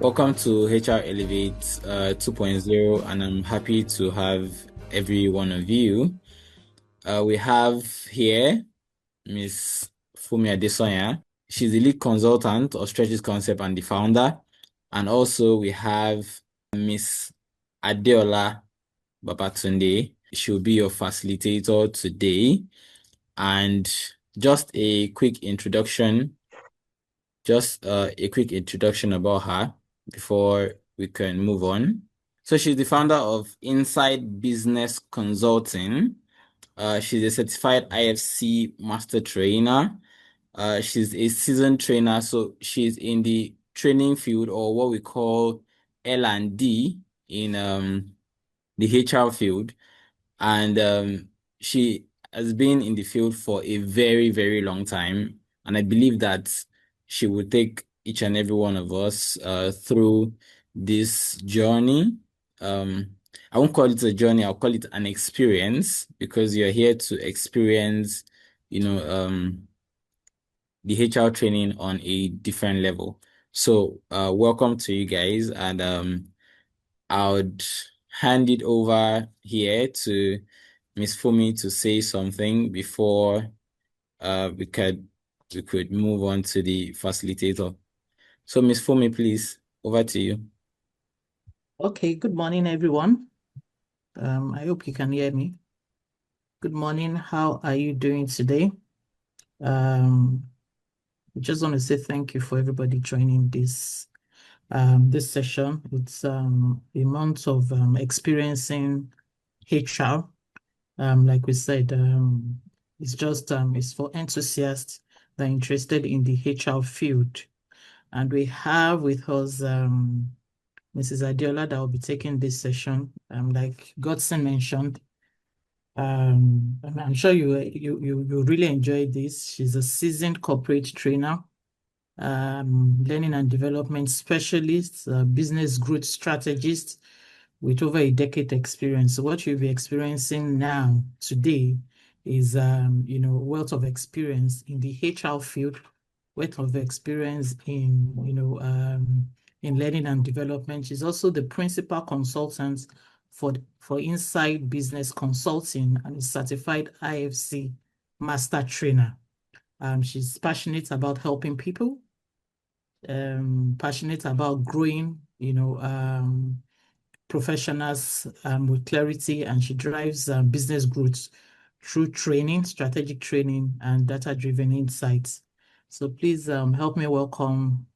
Welcome to HR Elevate 2.0, and I'm happy to have every one of you. We have here Miss Fumi Adesoya. She's the lead consultant of Stretches Concept and the founder. And also we have Miss Adeola Babatunde. She'll be your facilitator today. And just a quick introduction about her before we can move on. So she's the founder of Inside Business Consulting. She's a certified IFC master trainer. She's a seasoned trainer, so she's in the training field, or what we call L&D in the HR field. And she has been in the field for a very, very long time. And I believe that she will take each and every one of us through this journey. I won't call it a journey, I'll call it an experience, because you're here to experience, the HR training on a different level. So welcome to you guys, and I would hand it over here to Miss Fumi to say something before we could move on to the facilitator. So Miss Fumi, please, over to you. Okay, good morning, everyone. I hope you can hear me. Good morning. How are you doing today? I just want to say thank you for everybody joining this session. It's a month of experiencing HR. Like we said, it's just it's for enthusiasts that are interested in the HR field. And we have with us Mrs. Adeola that will be taking this session. Like Godson mentioned, I'm sure you really enjoy this. She's a seasoned corporate trainer, learning and development specialist, business growth strategist with over a decade experience. So what you'll be experiencing now today is wealth of experience in the HR field, wealth of experience in in learning and development. She's also the principal consultant for Inside Business Consulting and is certified IFC master trainer. She's passionate about helping people, passionate about growing, professionals with clarity, and she drives business growth through training, strategic training, and data-driven insights. So please help me welcome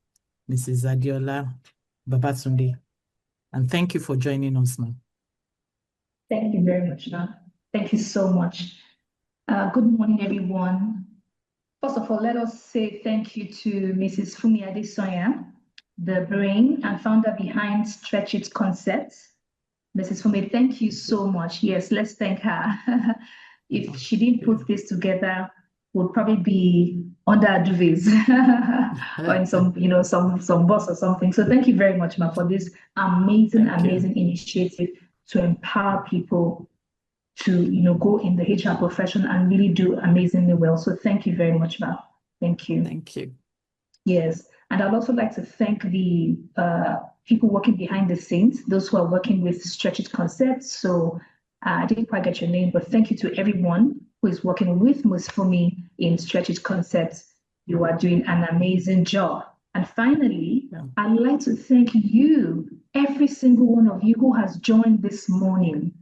Mrs. Adeola Babatunde. And thank you for joining us, ma'am. Thank you very much, ma'am. Thank you so much. Good morning, everyone. First of all, let us say thank you to Mrs. Fumi Adesoya, the brain and founder behind Stretch It Concepts. Mrs. Fumi, thank you so much. Yes, let's thank her. If she didn't put this together, would probably be under a duvet or in some bus or something. So thank you very much, ma'am, for this amazing initiative to empower people to go in the HR profession and really do amazingly well. So thank you very much, ma'am. Thank you. Thank you. Yes, and I'd also like to thank the people working behind the scenes, those who are working with Stretch It Concepts. So I didn't quite get your name, but thank you to everyone who is working with Ms. Fumi in Stretch It Concepts. You are doing an amazing job. And finally, I'd like to thank you, every single one of you who has joined this morning.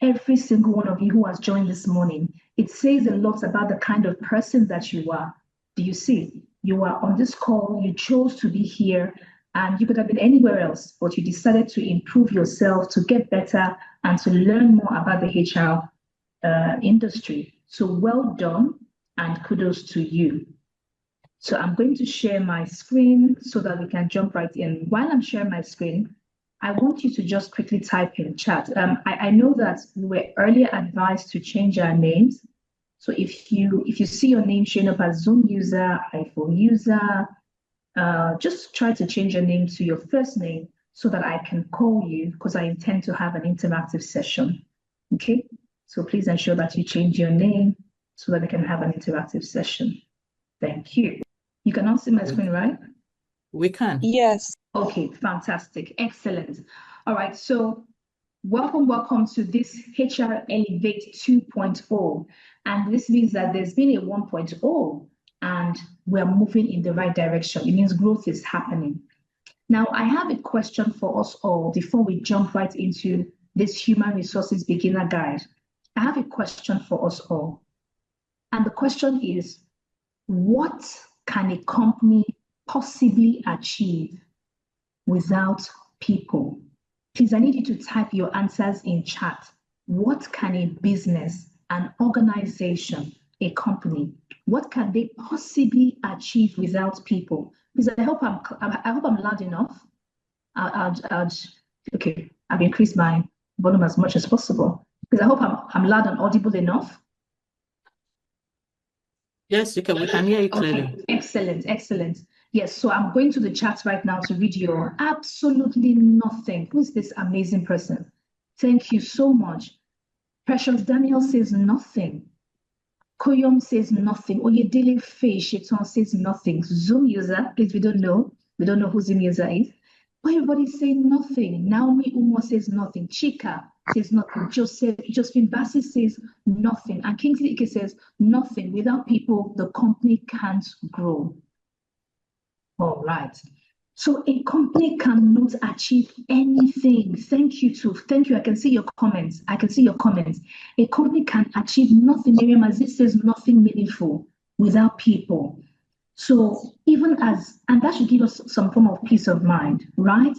Every single one of you who has joined this morning. It says a lot about the kind of person that you are. Do you see? You are on this call, you chose to be here, and you could have been anywhere else, but you decided to improve yourself, to get better, and to learn more about the HR industry. So well done, and kudos to you. So I'm going to share my screen so that we can jump right in. While I'm sharing my screen, I want you to just quickly type in chat. I know that we were earlier advised to change our names. So if you see your name showing up as Zoom user, iPhone user, just try to change your name to your first name so that I can call you, because I intend to have an interactive session. Okay, so please ensure that you change your name so that we can have an interactive session. Thank you. You can all see my screen, right? We can. Yes. Okay, fantastic. Excellent. All right, so welcome to this HR Elevate 2.0. And this means that there's been a 1.0 and we're moving in the right direction. It means growth is happening. Now, I have a question for us all before we jump right into this human resources beginner guide. I have a question for us all. And the question is, what can a company possibly achieve without people? Please, I need you to type your answers in chat. What can a business, an organization, a company, what can they possibly achieve without people? Please, I hope I'm loud enough. Okay, I've increased my volume as much as possible because I hope I'm loud and audible enough. Yes, we can hear you clearly. Okay, excellent, excellent. Yes, so I'm going to the chat right now to read your absolutely nothing. Who's this amazing person? Thank you so much. Precious Daniel says nothing. Koyom says nothing. Oyedele Faye Sheton says nothing. Zoom user, please, we don't know. We don't know who Zoom user is. But everybody's saying nothing. Naomi Umo says nothing. Chika says nothing. Josephine Bassi says nothing. And Kingsley Ike says nothing. Without people, the company can't grow. All right. So a company cannot achieve anything. Thank you. I can see your comments. A company can achieve nothing. Miriam Aziz says nothing meaningful without people. So and that should give us some form of peace of mind, right?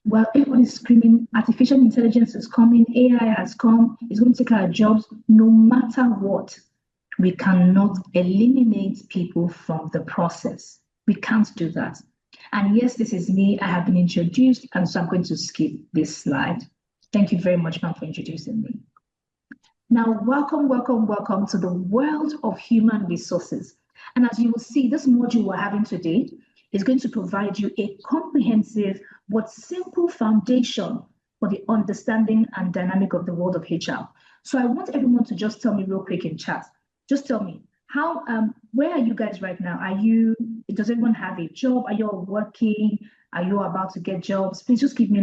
Well, everybody's screaming, artificial intelligence is coming, AI has come, it's going to take our jobs. No matter what, we cannot eliminate people from the process. We can't do that. And yes, this is me. I have been introduced, and so I'm going to skip this slide. Thank you very much, ma'am, for introducing me. Now, welcome to the world of human resources. And as you will see, this module we're having today is going to provide you a comprehensive but simple foundation for the understanding and dynamic of the world of HR. So I want everyone to just tell me real quick in chat. Just tell me, where are you guys right now? Does everyone have a job? Are you all working? Are you about to get jobs? Please just give me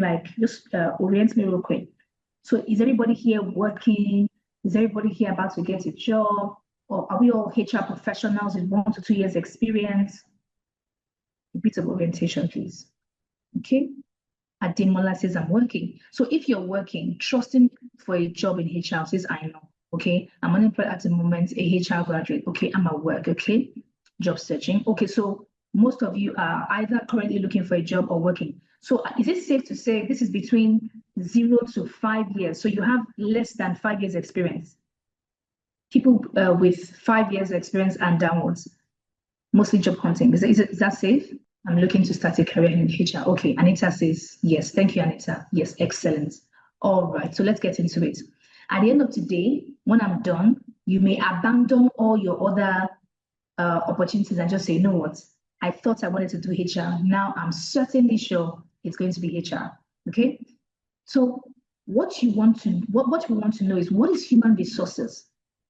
orient me real quick. So is everybody here working? Is everybody here about to get a job? Or are we all HR professionals with 1 to 2 years experience? A bit of orientation, please. Okay. Ademola says, I'm working. So if you're working, trusting for a job in HR says, I know. Okay. I'm unemployed at the moment, a HR graduate. Okay. I'm at work. Okay. Job searching. Okay. So most of you are either currently looking for a job or working. So is it safe to say this is between 0 to 5 years? So you have less than 5 years experience. People with 5 years experience and downwards, mostly job hunting. Is that safe? I'm looking to start a career in HR. Okay, Anita says yes. Thank you, Anita. Yes, excellent. All right, so let's get into it. At the end of today, when I'm done, you may abandon all your other opportunities and just say, you know what? I thought I wanted to do HR. Now I'm certainly sure it's going to be HR. Okay. So what we want to know is, what is human resources?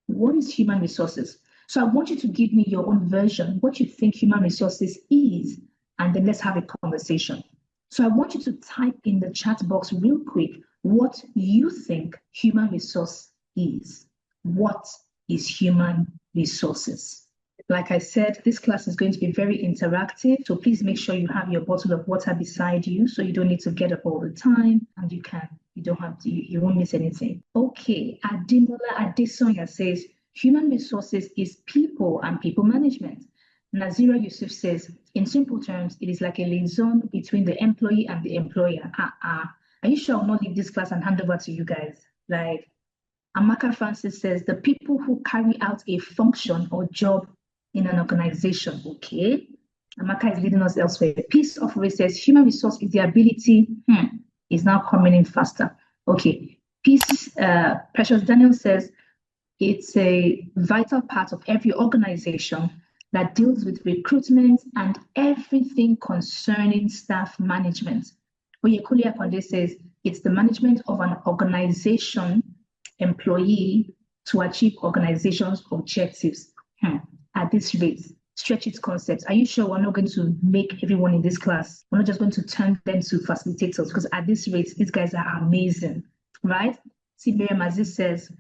What is human resources? So I want you to give me your own version, what you think human resources is, and then let's have a conversation. So I want you to type in the chat box real quick what you think human resource is. What is human resources? Like I said, this class is going to be very interactive, so please make sure you have your bottle of water beside you so you don't need to get up all the time, and you won't miss anything. Okay, Ademola Adesonya says, human resources is people and people management. Nazira Yusuf says, in simple terms, it is like a liaison between the employee and the employer. Are you sure I'll not leave this class and hand over to you guys? Like, Amaka Francis says, the people who carry out a function or job in an organization. Okay, Amaka is leading us elsewhere. Peace of Race says, human resource is the ability, is now coming in faster. Okay, Precious Daniel says, it's a vital part of every organization that deals with recruitment and everything concerning staff management. Oyekuli Akonde says, it's the management of an organization employee to achieve organization's objectives. At this rate, stretch it concepts. Are you sure we're not going to make everyone in this class? We're not just going to turn them to facilitators, because at this rate, these guys are amazing, right? See, Miriam, as this says,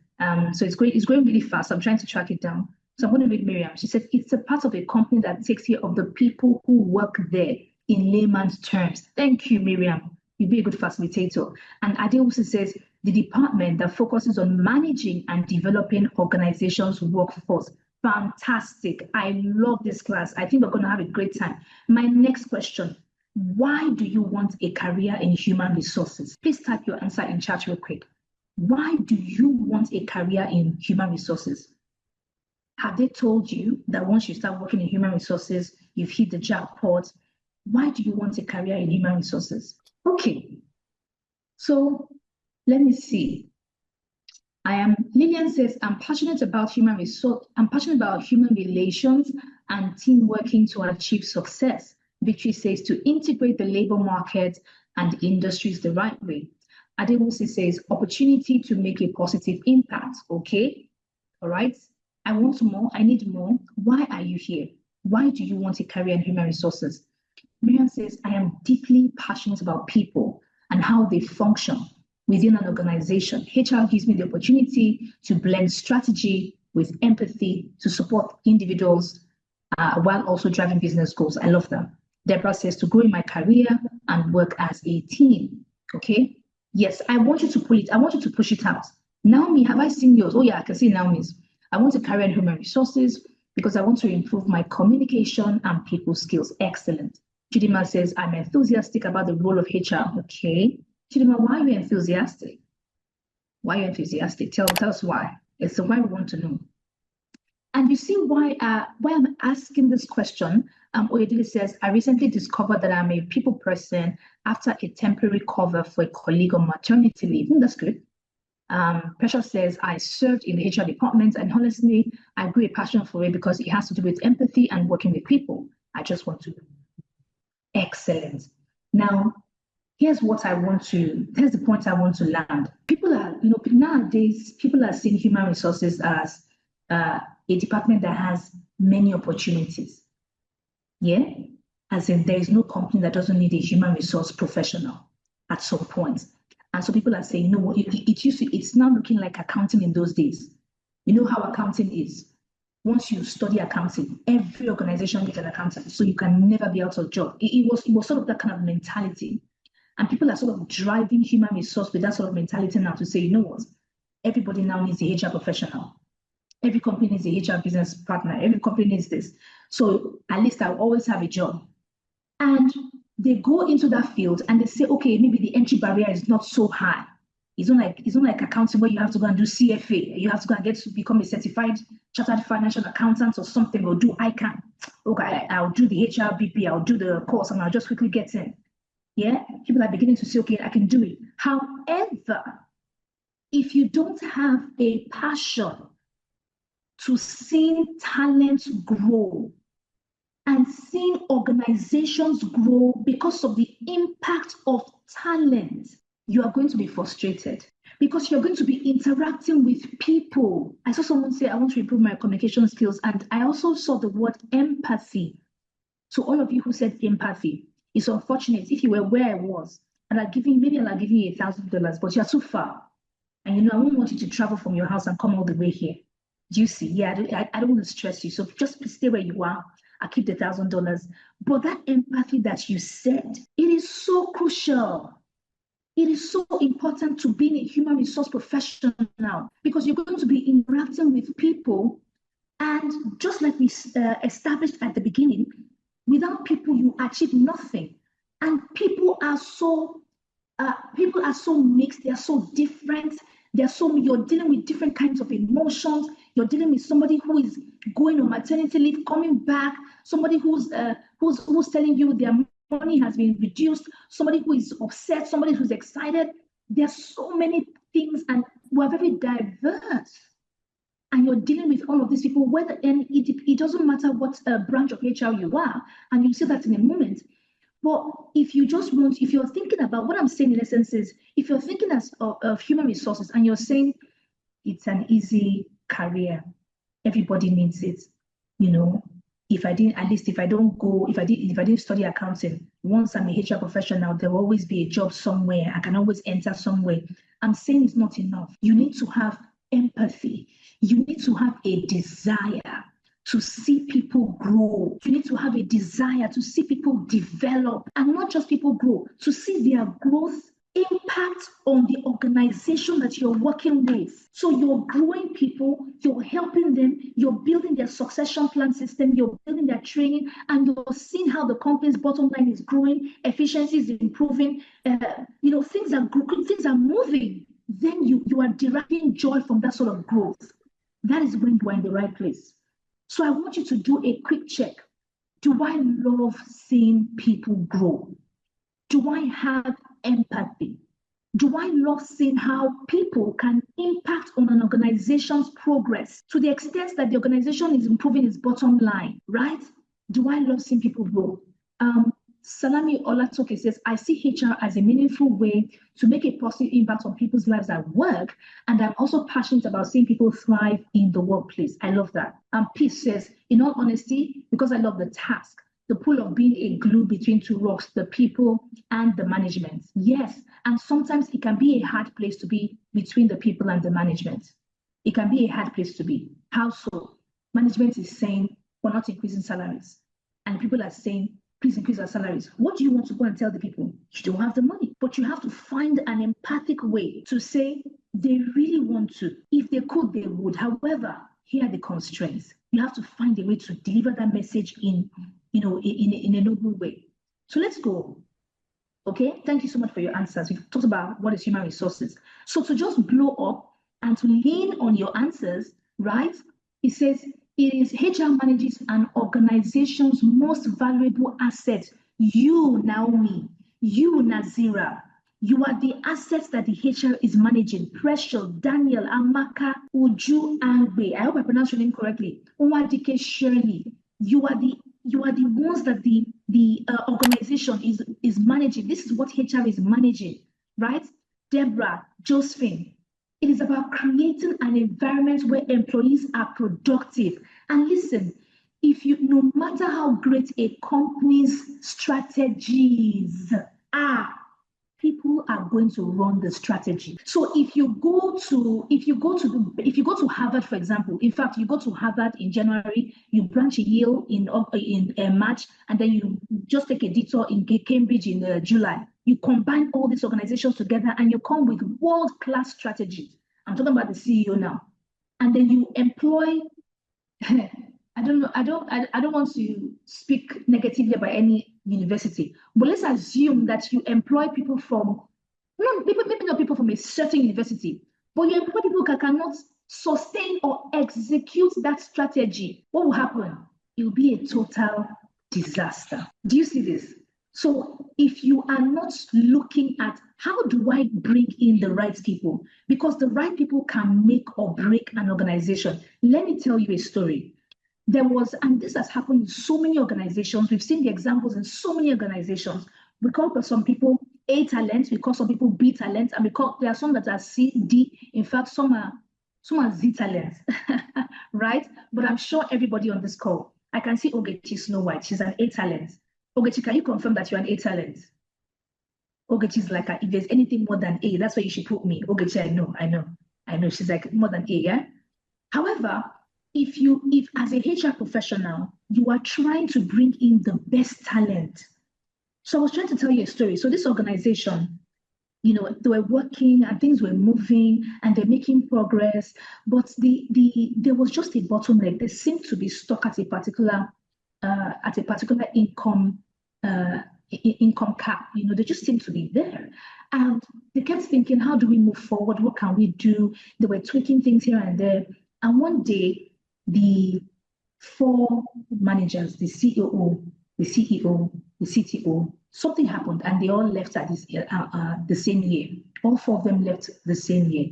so it's going really fast. I'm trying to track it down. So I'm going to read Miriam. She said, it's a part of a company that takes care of the people who work there in layman's terms. Thank you, Miriam. You'll be a good facilitator. And Adeola says, the department that focuses on managing and developing organizations' workforce. Fantastic. I love this class. I think we're going to have a great time. My next question, why do you want a career in human resources? Please type your answer in chat real quick. Why do you want a career in human resources? Have they told you that once you start working in human resources, you've hit the jackpot? Why do you want a career in human resources? Okay, so let me see. Lillian says, I'm passionate about human relations and team working to achieve success. Victory says to integrate the labor market and industries the right way. Adeola says, opportunity to make a positive impact. Okay, all right. I want more, I need more. Why are you here? Why do you want a career in human resources? Miriam says, I am deeply passionate about people and how they function within an organization. HR gives me the opportunity to blend strategy with empathy to support individuals while also driving business goals. I love that. Deborah says to grow in my career and work as a team. Okay. Yes, I want you to pull it. I want you to push it out. Naomi, have I seen yours? Oh yeah, I can see Naomi's. I want a career in human resources because I want to improve my communication and people skills. Excellent. Chidima says, I'm enthusiastic about the role of HR. Okay. Chidima, why are you enthusiastic? Why are you enthusiastic? Tell us why. It's the why we want to know. And you see why I'm asking this question. Oyedele says, I recently discovered that I'm a people person after a temporary cover for a colleague on maternity leave. That's good. Precious says, I served in the HR department and honestly, I grew a passion for it because it has to do with empathy and working with people. I just want to. Excellent. Now, here's the point I want to land. People are, nowadays, people are seeing human resources as a department that has many opportunities. Yeah, as in there is no company that doesn't need a human resource professional at some point. And so people are saying, no, it's now looking like accounting in those days. You know how accounting is. Once you study accounting, every organization needs an accountant, so you can never be out of job. It was sort of that kind of mentality. And people are sort of driving human resource with that sort of mentality now to say, you know what, everybody now needs a HR professional. Every company needs a HR business partner. Every company needs this. So at least I'll always have a job. And they go into that field and they say, okay, maybe the entry barrier is not so high. It's not like accounting where you have to go and do CFA. You have to go and get to become a certified chartered financial accountant or something, or do ICANN. Okay, I'll do the HRBP, I'll do the course and I'll just quickly get in. Yeah, people are beginning to say, okay, I can do it. However, if you don't have a passion to seeing talents grow and seeing organizations grow because of the impact of talent, you are going to be frustrated because you're going to be interacting with people. I saw someone say, I want to improve my communication skills. And I also saw the word empathy. So all of you who said empathy, it's unfortunate if you were where I was and I'll give you $1,000, but you're too far. And I won't want you to travel from your house and come all the way here. Do you see? Yeah, I don't want to stress you. So just stay where you are. I'll keep the $1,000. But that empathy that you said, it is so crucial. It is so important to being a human resource professional because you're going to be interacting with people. And just like we established at the beginning, without people, you achieve nothing. And people are so mixed. They are so different. You're dealing with different kinds of emotions. You're dealing with somebody who is going on maternity leave, coming back. Somebody who's telling you their money has been reduced. Somebody who is upset. Somebody who's excited. There are so many things, and we're very diverse. And you're dealing with all of these people. It doesn't matter what branch of HR you are, and you'll see that in a moment. But if you're thinking about what I'm saying in essence is, if you're thinking of human resources and you're saying it's an easy career, everybody needs it, if I didn't study accounting, once I'm a HR professional, there will always be a job somewhere. I can always enter somewhere. I'm saying it's not enough. You need to have empathy. You need to have a desire to see people grow. You need to have a desire to see people develop, and not just people grow, to see their growth impact on the organization that you're working with. So you're growing people, you're helping them, you're building their succession plan system, you're building their training, and you're seeing how the company's bottom line is growing, efficiency is improving, things are moving. Then you are deriving joy from that sort of growth. That is when you are in the right place. So I want you to do a quick check. Do I love seeing people grow? Do I have empathy? Do I love seeing how people can impact on an organization's progress to the extent that the organization is improving its bottom line, right? Do I love seeing people grow? Salami Olatoke says, I see HR as a meaningful way to make a positive impact on people's lives at work, and I'm also passionate about seeing people thrive in the workplace. I love that. Peace says, in all honesty, because I love the task, the pull of being a glue between two rocks, the people and the management. Yes, and sometimes it can be a hard place to be between the people and the management. It can be a hard place to be. How so? Management is saying, we're not increasing salaries. And people are saying, please increase our salaries. What do you want to go and tell the people? You don't have the money, but you have to find an empathic way to say they really want to. If they could, they would. However, here are the constraints. You have to find a way to deliver that message in a noble way. So let's go. Okay, thank you so much for your answers. We've talked about what is human resources. So to just blow up and to lean on your answers, right? It says, it is HR manages an organization's most valuable asset. You, Naomi, you, Nazira, you are the assets that the HR is managing. Precious, Daniel, Amaka, Uju, Angbe. I hope I pronounced your name correctly. Onwadike, Shirley. You are the ones that the organization is managing. This is what HR is managing, right? Deborah, Josephine. It is about creating an environment where employees are productive. And listen, no matter how great a company's strategies are, people are going to run the strategy. So if you go to Harvard, for example, in fact, you go to Harvard in January, you branch in Yale in March, and then you just take a detour in Cambridge in July. You combine all these organizations together and you come with world-class strategies. I'm talking about the CEO now. And then you employ, I don't want to speak negatively about any university, but let's assume that you employ people from, maybe not people from a certain university, but you employ people who cannot sustain or execute that strategy. What will happen? It will be a total disaster. Do you see this? So if you are not looking at how do I bring in the right people, because the right people can make or break an organization. Let me tell you a story. And this has happened in so many organizations. We've seen the examples in so many organizations. We call some people A talent, we call some people B talent, and there are some that are C, D. In fact, some are Z talent, right? But I'm sure everybody on this call, I can see Ogechi Snow White. She's an A talent. Ogechi, can you confirm that you're an A talent? Ogechi is like, if there's anything more than A, that's where you should put me. Ogechi, I know. She's like more than A, yeah? However, if as a HR professional, you are trying to bring in the best talent. So I was trying to tell you a story. So this organization, they were working and things were moving and they're making progress, but there was just a bottleneck. They seemed to be stuck at a particular income cap. They just seemed to be there. And they kept thinking, how do we move forward? What can we do? They were tweaking things here and there. And one day, the 4 managers, the CEO, the CTO, something happened and they all left at the same year. All 4 of them left the same year.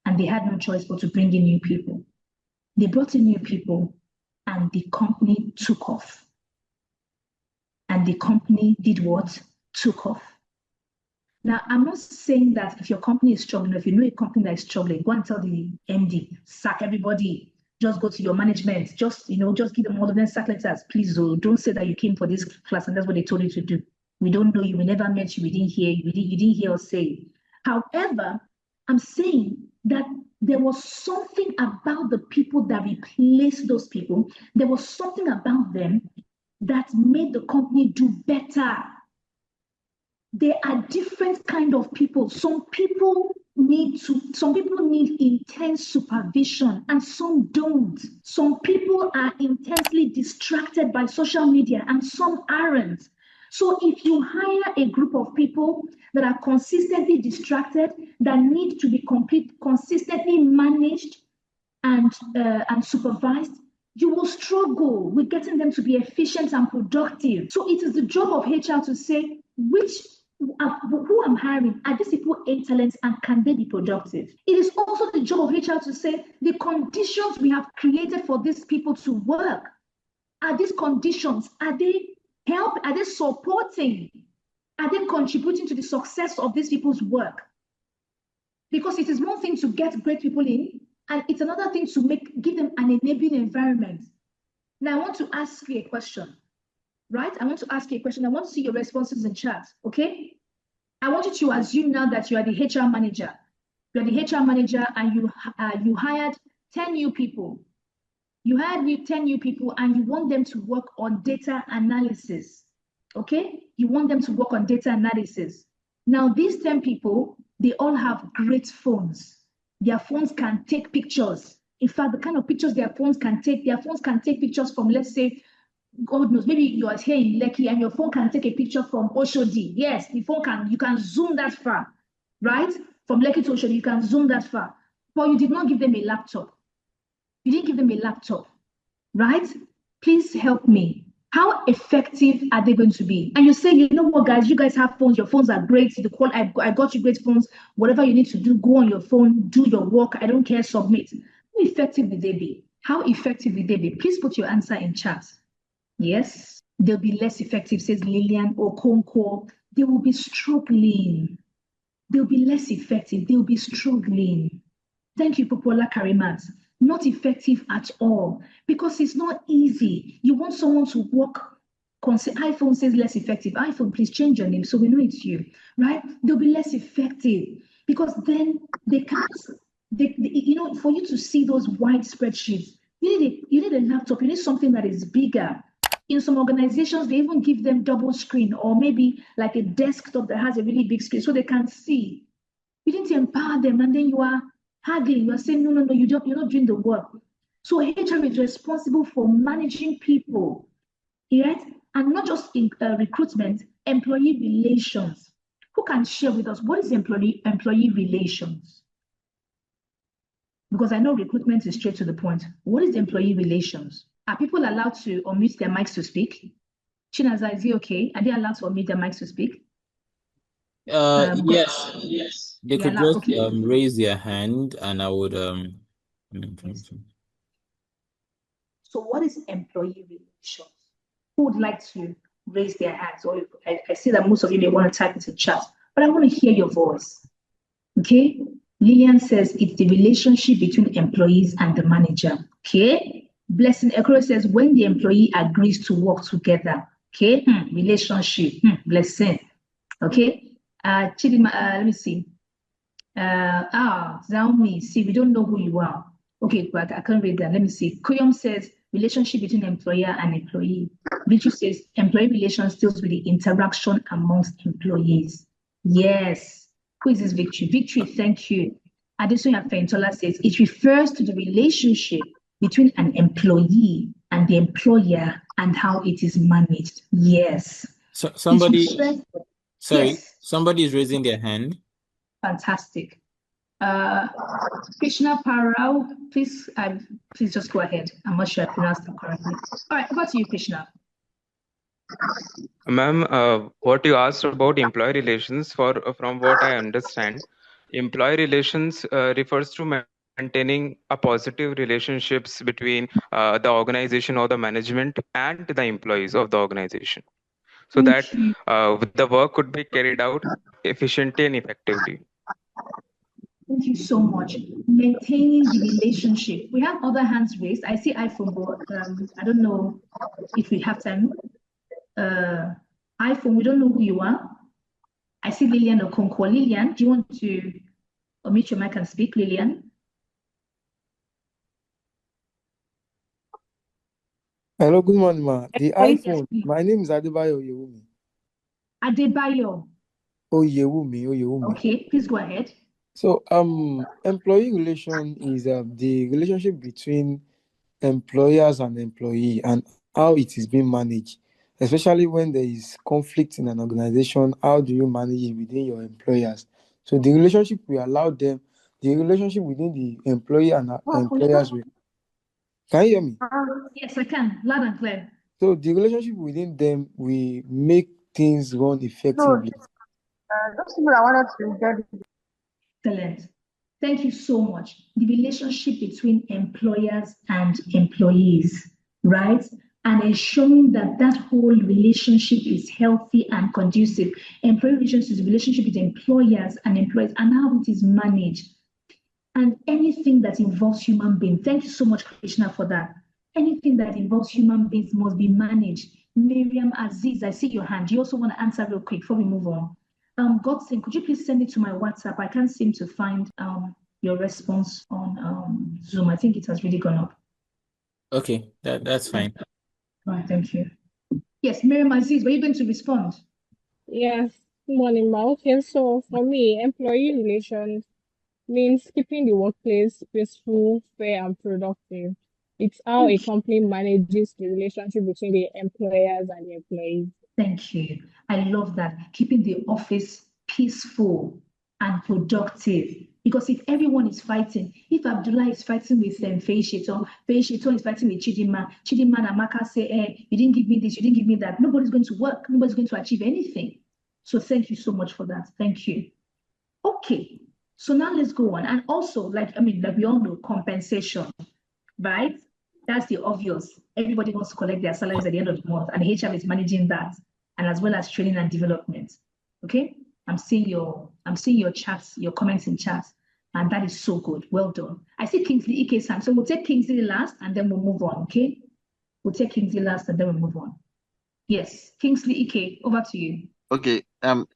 And they had no choice but to bring in new people. They brought in new people and the company took off. And the company did what? Took off. Now, I'm not saying that if your company is struggling, if you know a company that is struggling, go and tell the MD, sack everybody. just go to your management, just give them all of them sack letters. Please don't say that you came for this class and that's what they told you to do. We don't know you, we never met you, we didn't hear you, you didn't hear us say. However, I'm saying that there was something about the people that replaced those people. There was something about them that made the company do better. There are different kind of people. Some people need intense supervision and some don't. Some people are intensely distracted by social media and some aren't. So if you hire a group of people that are consistently distracted, that need to be consistently managed and supervised, you will struggle with getting them to be efficient and productive. So it is the job of HR to say who I'm hiring, are these people excellent and can they be productive? It is also the job of HR to say the conditions we have created for these people to work, are these conditions, are they supporting, are they contributing to the success of these people's work? Because it is one thing to get great people in, and it's another thing to give them an enabling environment. Now I want to ask you a question. Right? I want to ask you a question. I want to see your responses in chat, okay? I want you to assume now that you are the HR manager. You're the HR manager and you hired 10 new people. You hired 10 new people and you want them to work on data analysis, okay? You want them to work on data analysis. Now, these 10 people, they all have great phones. Their phones can take pictures. In fact, the kind of pictures their phones can take pictures from, let's say, God knows, maybe you are here in Lekki and your phone can take a picture from Oshodi. Yes, the phone you can zoom that far, right? From Lekki to Oshodi, you can zoom that far. But you did not give them a laptop. You didn't give them a laptop, right? Please help me. How effective are they going to be? And you say, you know what, guys, you guys have phones. Your phones are great. I got you great phones. Whatever you need to do, go on your phone, do your work. I don't care, submit. How effective will they be? How effective will they be? Please put your answer in chat. Yes, they'll be less effective, says Lillian Okonkwo. They will be struggling. They'll be less effective. They'll be struggling. Thank you, Popola Karimat. Not effective at all because it's not easy. You want someone to work. iPhone says less effective. iPhone, please change your name so we know it's you, right? They'll be less effective because then they can't. For you to see those wide spreadsheets, you need a laptop. You need something that is bigger. In some organizations, they even give them double screen or maybe like a desktop that has a really big screen so they can see. You need to empower them and then you are haggling. You are saying, no, you're not doing the work. So HR is responsible for managing people, right? And not just in recruitment, employee relations. Who can share with us what is employee relations? Because I know recruitment is straight to the point. What is employee relations? Are people allowed to unmute their mics to speak? Chinaza, is it okay? Are they allowed to unmute their mics to speak? Yes. They could just okay. raise their hand and I would So what is employee relations? Who would like to raise their hands? Or I see that most of you may want to type into chat, but I want to hear your voice. Okay. Lillian says it's the relationship between employees and the manager. Okay. Blessing Ekro says when the employee agrees to work together. Okay. Relationship. Blessing. Okay. Chidima, let me see. Xiaomi, see, we don't know who you are. Okay, but I can't read that. Let me see. Koyom says relationship between employer and employee. Victory says employee relations deals with the interaction amongst employees. Yes. Who is this Victory? Victory, thank you. Adesoya Fentola says it refers to the relationship between an employee and the employer and how it is managed. Yes. So somebody Yes. Somebody is raising their hand. Fantastic. Krishna Parao, please just go ahead. I'm not sure I pronounced it correctly. All right, over to you, Krishna. Ma'am, what you asked about employee relations, from what I understand, employee relations refers to maintaining a positive relationships between the organization or the management and the employees of the organization, so that the work could be carried out efficiently and effectively. Thank you so much. Maintaining the relationship. We have other hands raised. I see iPhone, but I don't know if we have time. iPhone, we don't know who you are. I see Lillian Okonkwo. Lillian, do you want to unmute your mic and speak, Lillian? Hello, good morning, ma. The Yes, iPhone. please. My name is Adebayo Oyewumi. Adebayo. Oyewumi. Okay, please go ahead. So, employee relation is the relationship between employers and employee and how it is being managed, especially when there is conflict in an organization. How do you manage it within your employers? So, the relationship we allow them, the relationship within the employee and employers. Can you hear me? Yes, I can. Loud and clear. So, the relationship within them, we make things run effectively. Those people I wanted to get. Excellent. Thank you so much. The relationship between employers and employees, right? And ensuring that that whole relationship is healthy and conducive. Employee relations is a relationship with employers and employees and how it is managed. And anything that involves human beings. Thank you so much, Krishna, for that. Anything that involves human beings must be managed. Miriam Aziz, I see your hand. Do you also want to answer real quick before we move on? Godson, could you please send it to my WhatsApp? I can't seem to find your response on Zoom. I think it has really gone up. Okay, that's fine. All right, thank you. Yes, Miriam Aziz, were you going to respond? Yes, good morning, ma. Okay, so for me, employee relations means keeping the workplace peaceful, fair, and productive. It's how a company manages the relationship between the employers and the employees. Thank you. I love that. Keeping the office peaceful and productive. Because if everyone is fighting, if Abdullah is fighting with FACILITATOR is fighting with Chidinma and Amaka say, you didn't give me this, you didn't give me that, nobody's going to work, nobody's going to achieve anything. So thank you so much for that. Thank you. Okay, so now let's go on. And also, like we all know, compensation, right? That's the obvious. Everybody wants to collect their salaries at the end of the month, and HR is managing that, and as well as training and development. Okay, I'm seeing your chats, your comments in chats, and that is so good. Well done. I see Kingsley Ike Sam. So we'll take Kingsley last, and then we'll move on. Okay, we'll take Kingsley last, and then we'll move on. Yes, Kingsley Ike, over to you. Okay.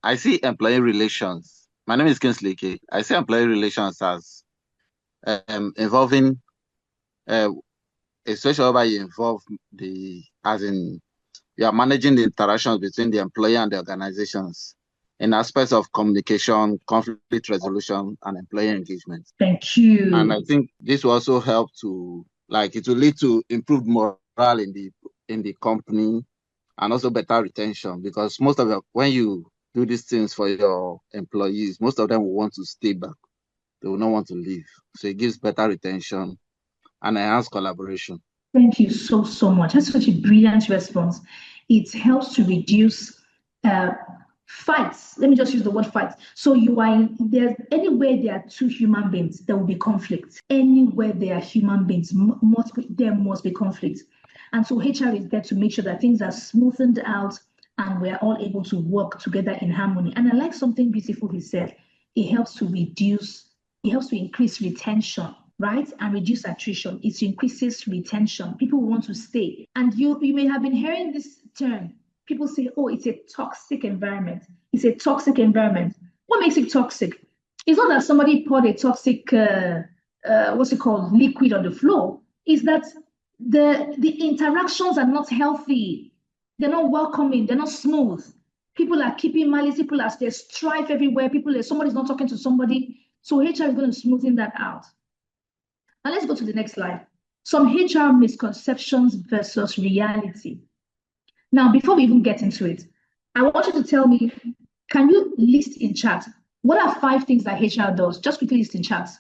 I see employee relations. My name is Kingsley Ike. I see employee relations as involving especially where you involve you are managing the interactions between the employer and the organizations in aspects of communication, conflict resolution, and employee engagement. Thank you. And I think this will also help it will lead to improved morale in the company and also better retention, because when you do these things for your employees, most of them will want to stay back. They will not want to leave. So it gives better retention and enhanced collaboration. Thank you so much. That's such a brilliant response. It helps to reduce fights. Let me just use the word fights. So there's anywhere there are two human beings, there will be conflict. Anywhere there are human beings, there must be conflict. And so HR is there to make sure that things are smoothened out and we're all able to work together in harmony. And I like something beautiful he said. It helps to increase retention, right? And reduce attrition. It increases retention. People want to stay. And you may have been hearing this term. People say, oh, it's a toxic environment. It's a toxic environment. What makes it toxic? It's not that somebody poured a toxic, liquid on the floor. It's that the interactions are not healthy. They're not welcoming. They're not smooth. People are keeping malice. People are there's strife everywhere. Somebody's not talking to somebody. So HR is going to smoothen that out. Now let's go to the next slide. Some HR misconceptions versus reality. Now, before we even get into it, I want you to tell me, can you list in chat, what are 5 things that HR does? Just quickly list in chat.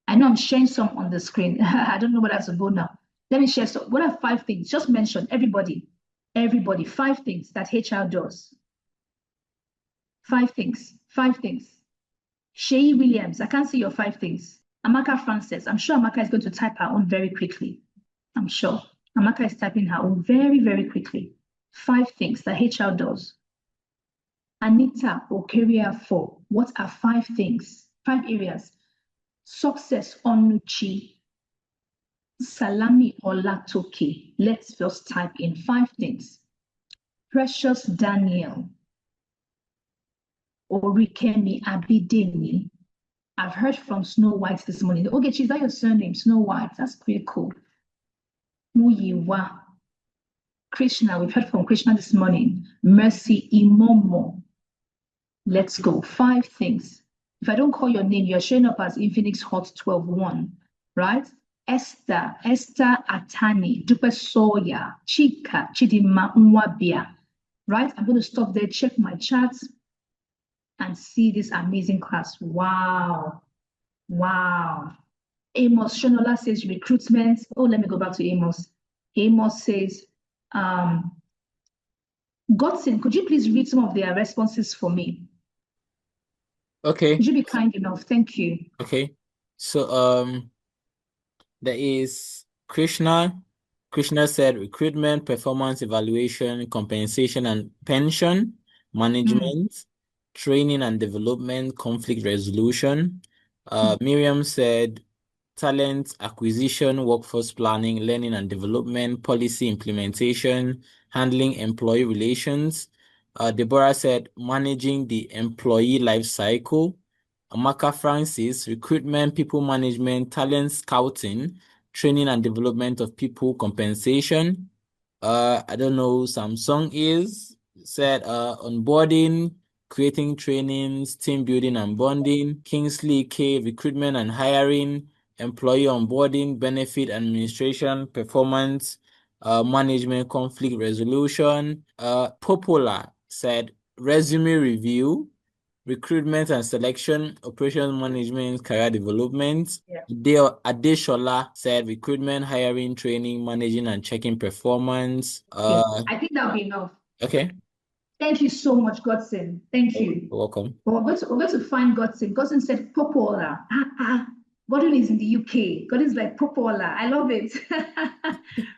I know I'm sharing some on the screen. I don't know where that's to go now. Let me share some. What are 5 things? Just mention, everybody, 5 things that HR does. 5 things. Shay Williams, I can't see your 5 things. Amaka Frances, I'm sure Amaka is going to type her own very quickly. I'm sure. Amaka is typing her own very, very quickly. 5 things that HR does. Anita or Career 4, what are 5 things, 5 areas Success Onuchi, Salami Olatoke. Let's just type in 5 things. Precious Daniel, Orikemi Abidemi. I've heard from Snow White this morning. Okay, is that your surname? Snow White. That's pretty cool. Muyiwa. Krishna, we've heard from Krishna this morning. Mercy Imomo. Let's go. 5 things. If I don't call your name, you're showing up as Infinix Hot 12.1, right? Esther Atani, Dupe Soya, Chika, Chidima Nwabia, right? I'm going to stop there, check my chats, and see this amazing class. Wow. Wow. Amos Shonola says recruitment. Oh, let me go back to Amos. Amos says, Godson, could you please read some of their responses for me? Okay. Would you be kind enough? Thank you. Okay. So there is Krishna. Krishna said recruitment, performance evaluation, compensation and pension, management, training and development, conflict resolution. Miriam said talent acquisition, workforce planning, learning and development, policy implementation, handling employee relations. Deborah said managing the employee life cycle. Amaka Francis, recruitment, people management, talent scouting, training and development of people, compensation. I don't know who Samsung is. Said onboarding, creating trainings, team building and bonding. Kingsley K, recruitment and hiring, employee onboarding, benefit administration, performance, management, conflict resolution. Popola said resume review, recruitment and selection, operations management, career development. Yeah. Adeshola said recruitment, hiring, training, managing and checking performance. Okay. I think that'll be enough. Okay. Thank you so much, Godson. Thank you. You're welcome. But we're going to find Godson. Godson said Popola. Godwin is in the UK. God is like Popola. I love it.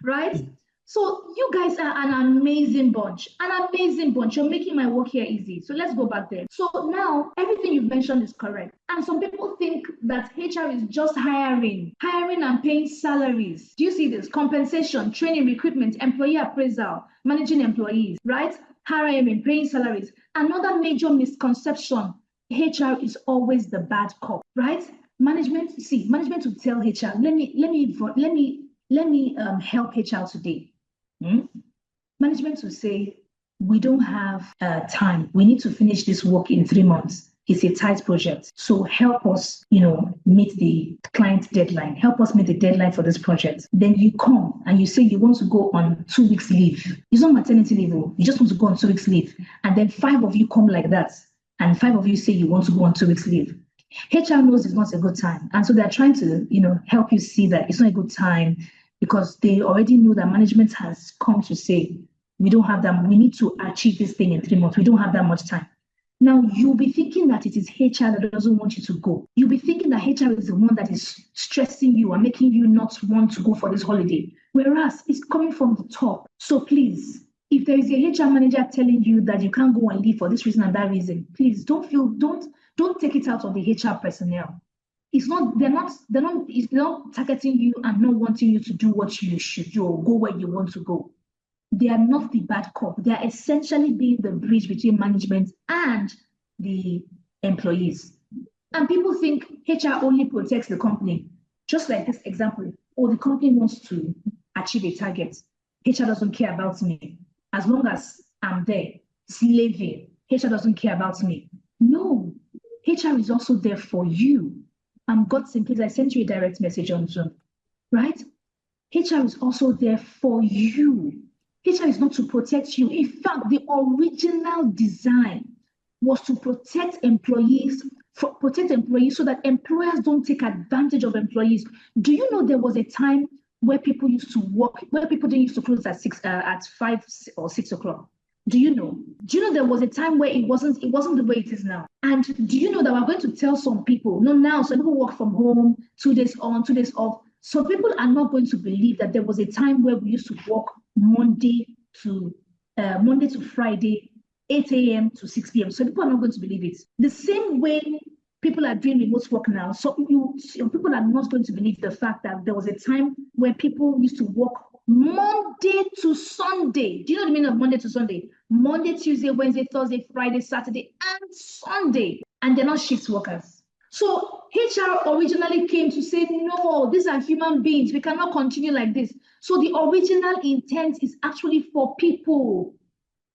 Right? So you guys are an amazing bunch. An amazing bunch. You're making my work here easy. So let's go back there. So now everything you've mentioned is correct. And some people think that HR is just hiring and paying salaries. Do you see this? Compensation, training, recruitment, employee appraisal, managing employees, right? Hiring and paying salaries. Another major misconception, HR is always the bad cop, right? Management will tell HR, let me help HR today. Management will say, we don't have time. We need to finish this work in 3 months. It's a tight project. So help us, meet the client deadline. Help us meet the deadline for this project. Then you come and you say you want to go on 2 weeks leave. It's not maternity leave. You just want to go on 2 weeks leave. And then 5 of you come like that. And 5 of you say you want to go on 2 weeks leave. HR knows it's not a good time. And so they're trying to, help you see that it's not a good time because they already know that management has come to say, we don't have that. We need to achieve this thing in 3 months. We don't have that much time. Now, you'll be thinking that it is HR that doesn't want you to go. You'll be thinking that HR is the one that is stressing you and making you not want to go for this holiday. Whereas it's coming from the top. So please, if there is a HR manager telling you that you can't go and leave for this reason and that reason, please don't take it out of the HR personnel. They're not targeting you and not wanting you to do what you should do or go where you want to go. They are not the bad cop. They are essentially being the bridge between management and the employees. And people think HR only protects the company. Just like this example, the company wants to achieve a target. HR doesn't care about me. As long as I'm there, slaving, HR doesn't care about me. No, HR is also there for you. Godson, please, I sent you a direct message on Zoom, right? HR is also there for you. HR is not to protect you. In fact, the original design was to protect employees so that employers don't take advantage of employees. Do you know there was a time where people used to work, where people didn't used to close at 5 or 6 o'clock? Do you know there was a time where it wasn't the way it is now? And do you know that we're going to tell some people, no, now some people work from home, 2 days on, 2 days off. So people are not going to believe that there was a time where we used to work Monday to Friday, 8 a.m. to 6 p.m. So people are not going to believe it. The same way People are doing remote work now. So people are not going to believe the fact that there was a time where people used to work Monday to Sunday. Do you know the meaning of Monday to Sunday? Monday, Tuesday, Wednesday, Thursday, Friday, Saturday, and Sunday. And they're not shift workers. So HR originally came to say, no, these are human beings. We cannot continue like this. So the original intent is actually for people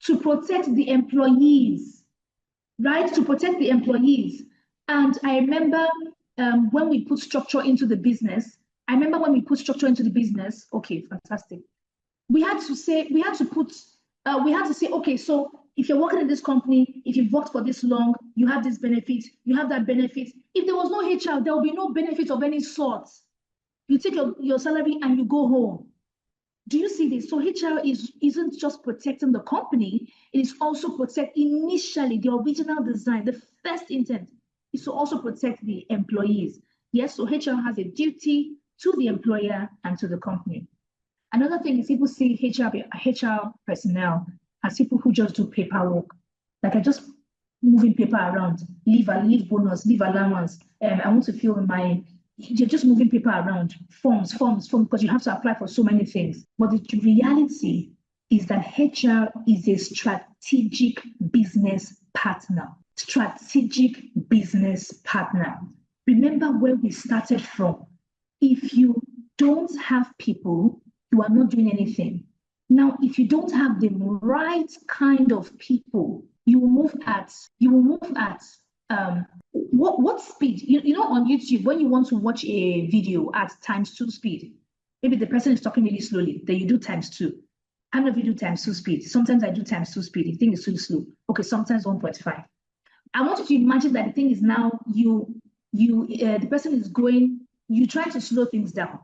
to protect the employees, right? To protect the employees. And I remember when we put structure into the business, okay, fantastic. We had to say, okay, so if you're working in this company, if you've worked for this long, you have this benefit, you have that benefit. If there was no HR, there will be no benefit of any sort. You take your salary and you go home. Do you see this? So HR isn't just protecting the company, it is also initially the original design, the first intent is to also protect the employees. Yes, so HR has a duty to the employer and to the company. Another thing is people see HR personnel as people who just do paperwork. Like I just moving paper around, leave bonus, leave allowance. I want to fill you're just moving paper around, forms, because you have to apply for so many things. But the reality is that HR is a strategic business partner. Strategic business partner. Remember where we started from. If you don't have people, you are not doing anything. Now, if you don't have the right kind of people, you will move at what speed? You know, on YouTube, when you want to watch a video at ×2 speed, maybe the person is talking really slowly, then you do ×2. I'm not going to do ×2 speed. Sometimes I do ×2 speed. The thing is too slow. Okay, sometimes 1.5. I want you to imagine that the thing is now the person is going, you try to slow things down.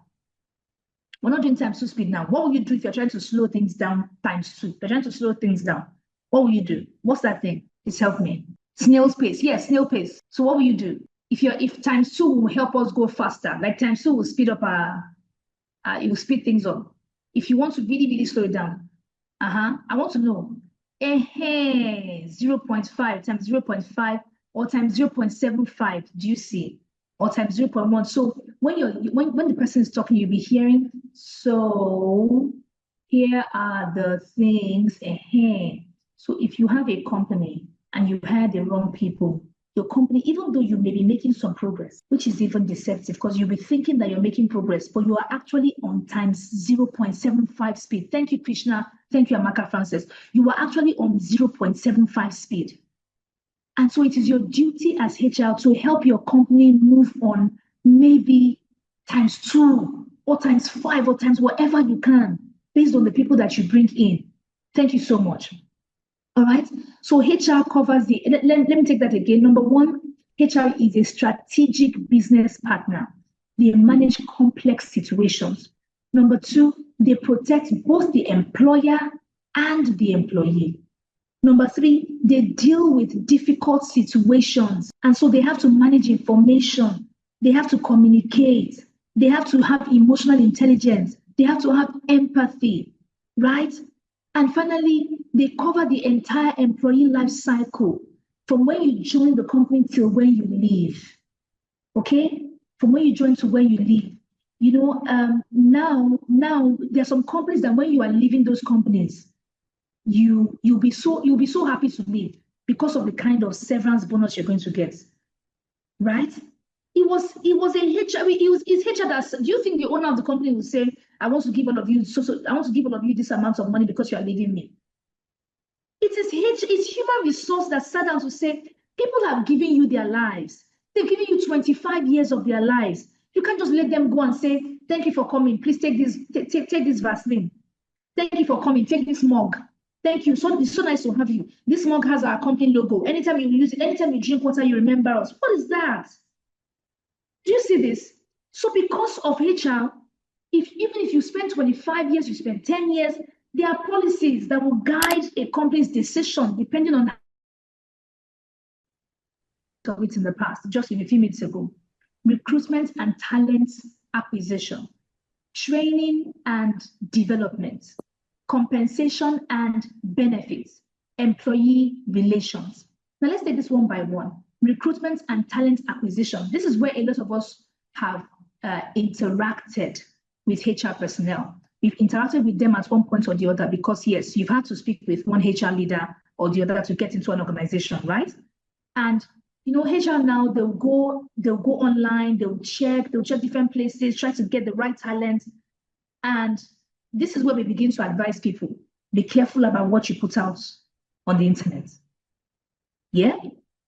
We're not doing ×2 speed now. What will you do if you're trying to slow things down ×2? You're trying to slow things down. What will you do? What's that thing? Please help me. Snail's pace. Yes, snail pace. So what will you do? If ×2 will help us go faster, like ×2 will speed up it will speed things up. If you want to really, really slow it down, I want to know 0.5 times 0.5 or times 0.75. Do you see? Or times 0.1. So when the person is talking, you'll be hearing, so here are the things. So if you have a company and you hire the wrong people, your company, even though you may be making some progress, which is even deceptive because you'll be thinking that you're making progress, but you are actually on times 0.75 speed. Thank you, Krishna. Thank you, Amaka Francis. You are actually on 0.75 speed. And so it is your duty as HR to help your company move on maybe ×2 or ×5 or times whatever you can based on the people that you bring in. Thank you so much. All right. So HR covers let me take that again. Number one, HR is a strategic business partner. They manage complex situations. Number two, they protect both the employer and the employee. Number three, they deal with difficult situations. And so they have to manage information. They have to communicate. They have to have emotional intelligence. They have to have empathy, right? And finally, they cover the entire employee life cycle from when you join the company till when you leave. Okay? From when you join to when you leave. You know, now there are some companies that when you are leaving those companies, you'll be so happy to leave because of the kind of severance bonus you're going to get, right? It's HR that. Do you think the owner of the company will say, I want to give all of you I want to give all of you this amount of money because you are leaving me? It's human resource that sat down to say, people have given you their lives. They've given you 25 years of their lives. You can't just let them go and say, thank you for coming. Please take this Vaseline. Thank you for coming. Take this mug. Thank you. So it's so nice to have you. This mug has our company logo. Anytime you use it, anytime you drink water, you remember us. What is that? Do you see this? So because of HR, even if you spend 25 years, you spend 10 years, there are policies that will guide a company's decision depending on it in the past, just a few minutes ago. Recruitment and talent acquisition, training and development, compensation and benefits, employee relations. Now let's take this one by one. recruitment and talent acquisition. This is where a lot of us have interacted with HR personnel. We've interacted with them at one point or the other because, yes, you've had to speak with one HR leader or the other to get into an organization, right? And you know, HR now, they'll go online, they'll check different places, try to get the right talent. And this is where we begin to advise people, be careful about what you put out on the internet. Yeah,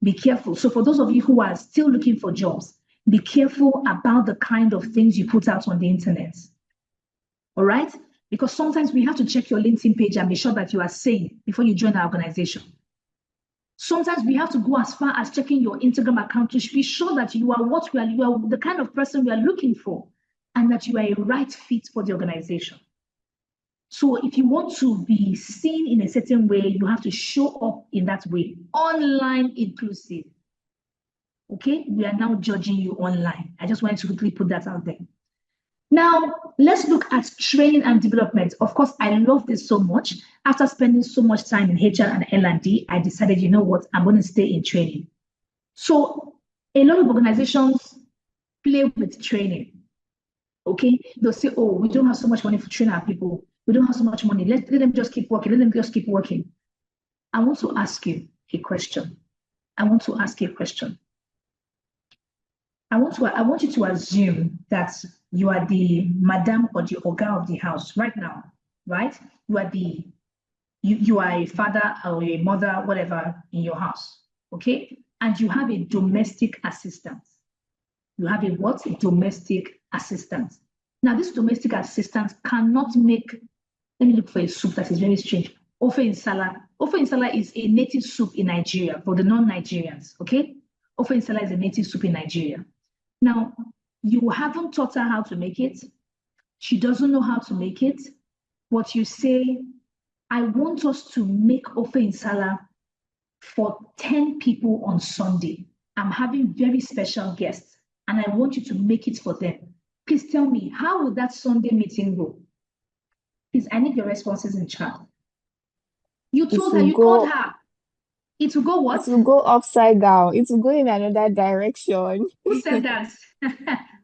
be careful. So for those of you who are still looking for jobs, be careful about the kind of things you put out on the internet. All right? Because sometimes we have to check your LinkedIn page and be sure that you are sane before you join our organization. Sometimes we have to go as far as checking your Instagram account to be sure that you are you are the kind of person we are looking for and that you are a right fit for the organization. So if you want to be seen in a certain way, you have to show up in that way. Online inclusive. Okay, we are now judging you online. I just wanted to quickly put that out there. Now, let's look at training and development. Of course, I love this so much. After spending so much time in HR and L&D, I decided, you know what, I'm going to stay in training. So a lot of organizations play with training. Okay, they'll say, oh, we don't have so much money for training our people. We don't have so much money. Let them just keep working. Let them just keep working. I want to ask you a question. I want you to assume that you are the madam or the oga of the house right now, right? You are a father or a mother, whatever, in your house, okay? And you have a domestic assistant. You have a what? A domestic assistant. Now, this domestic assistant cannot make, let me look for a soup that is very strange. Ofe Nsala. Ofe Nsala is a native soup in Nigeria for the non-Nigerians, okay? Ofe Nsala is a native soup in Nigeria. Now, you haven't taught her how to make it. She doesn't know how to make it. But you say, I want us to make Ofe Nsala for 10 people on Sunday. I'm having very special guests, and I want you to make it for them. Please tell me, how will that Sunday meeting go? Please, I need your responses in chat. You told her, you called her. It will go what? It will go upside down. It will go in another direction. Who said that?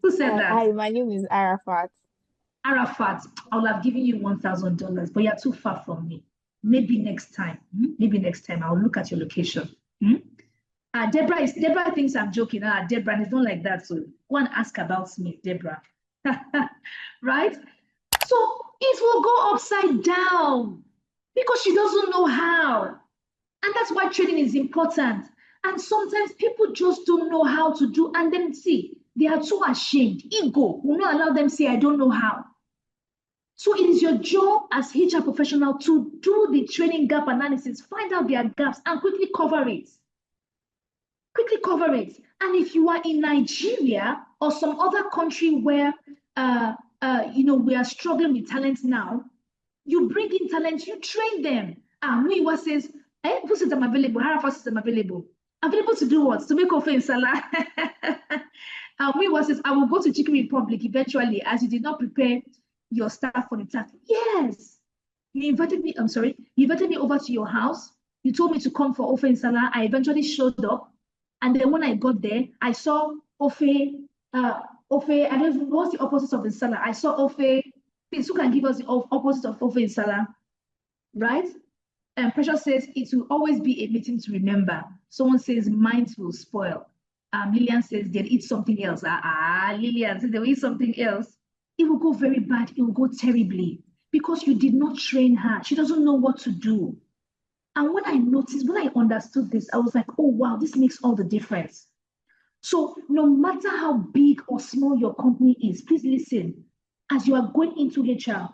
Who said that? Hi, my name is Arafat. Arafat, I would have given you $1,000, but you're too far from me. Maybe next time. Maybe next time I'll look at your location. Deborah thinks I'm joking. Deborah, and it's not like that. So go and ask about me, Deborah. Right? So it will go upside down because she doesn't know how. And that's why training is important. And sometimes people just don't know how to do, and then see, they are too ashamed. Ego will not allow them to say, I don't know how. So it is your job as HR professional to do the training gap analysis, find out their gaps, and quickly cover it. Quickly cover it. And if you are in Nigeria or some other country where we are struggling with talent now, you bring in talent, you train them. Muiwa says, who says I'm available? Harafa says I'm available. Available to do what? To make Ofe Nsala. Muiwa says, I will go to Chicken Republic eventually, as you did not prepare your staff for the task. Yes. You invited me over to your house. You told me to come for Ofe Nsala. I eventually showed up. And then when I got there, I saw Ofe, I don't know what's the opposite of Nsala. I saw Ofe. Please, who can give us the opposite of Ofe Nsala? Right? And Precious says it will always be a meeting to remember. Someone says minds will spoil. Lillian says they'll eat something else. Lillian says they'll eat something else. It will go very bad. It will go terribly because you did not train her. She doesn't know what to do. And when I understood this, I was like, oh, wow, this makes all the difference. So no matter how big or small your company is, please listen. As you are going into HR,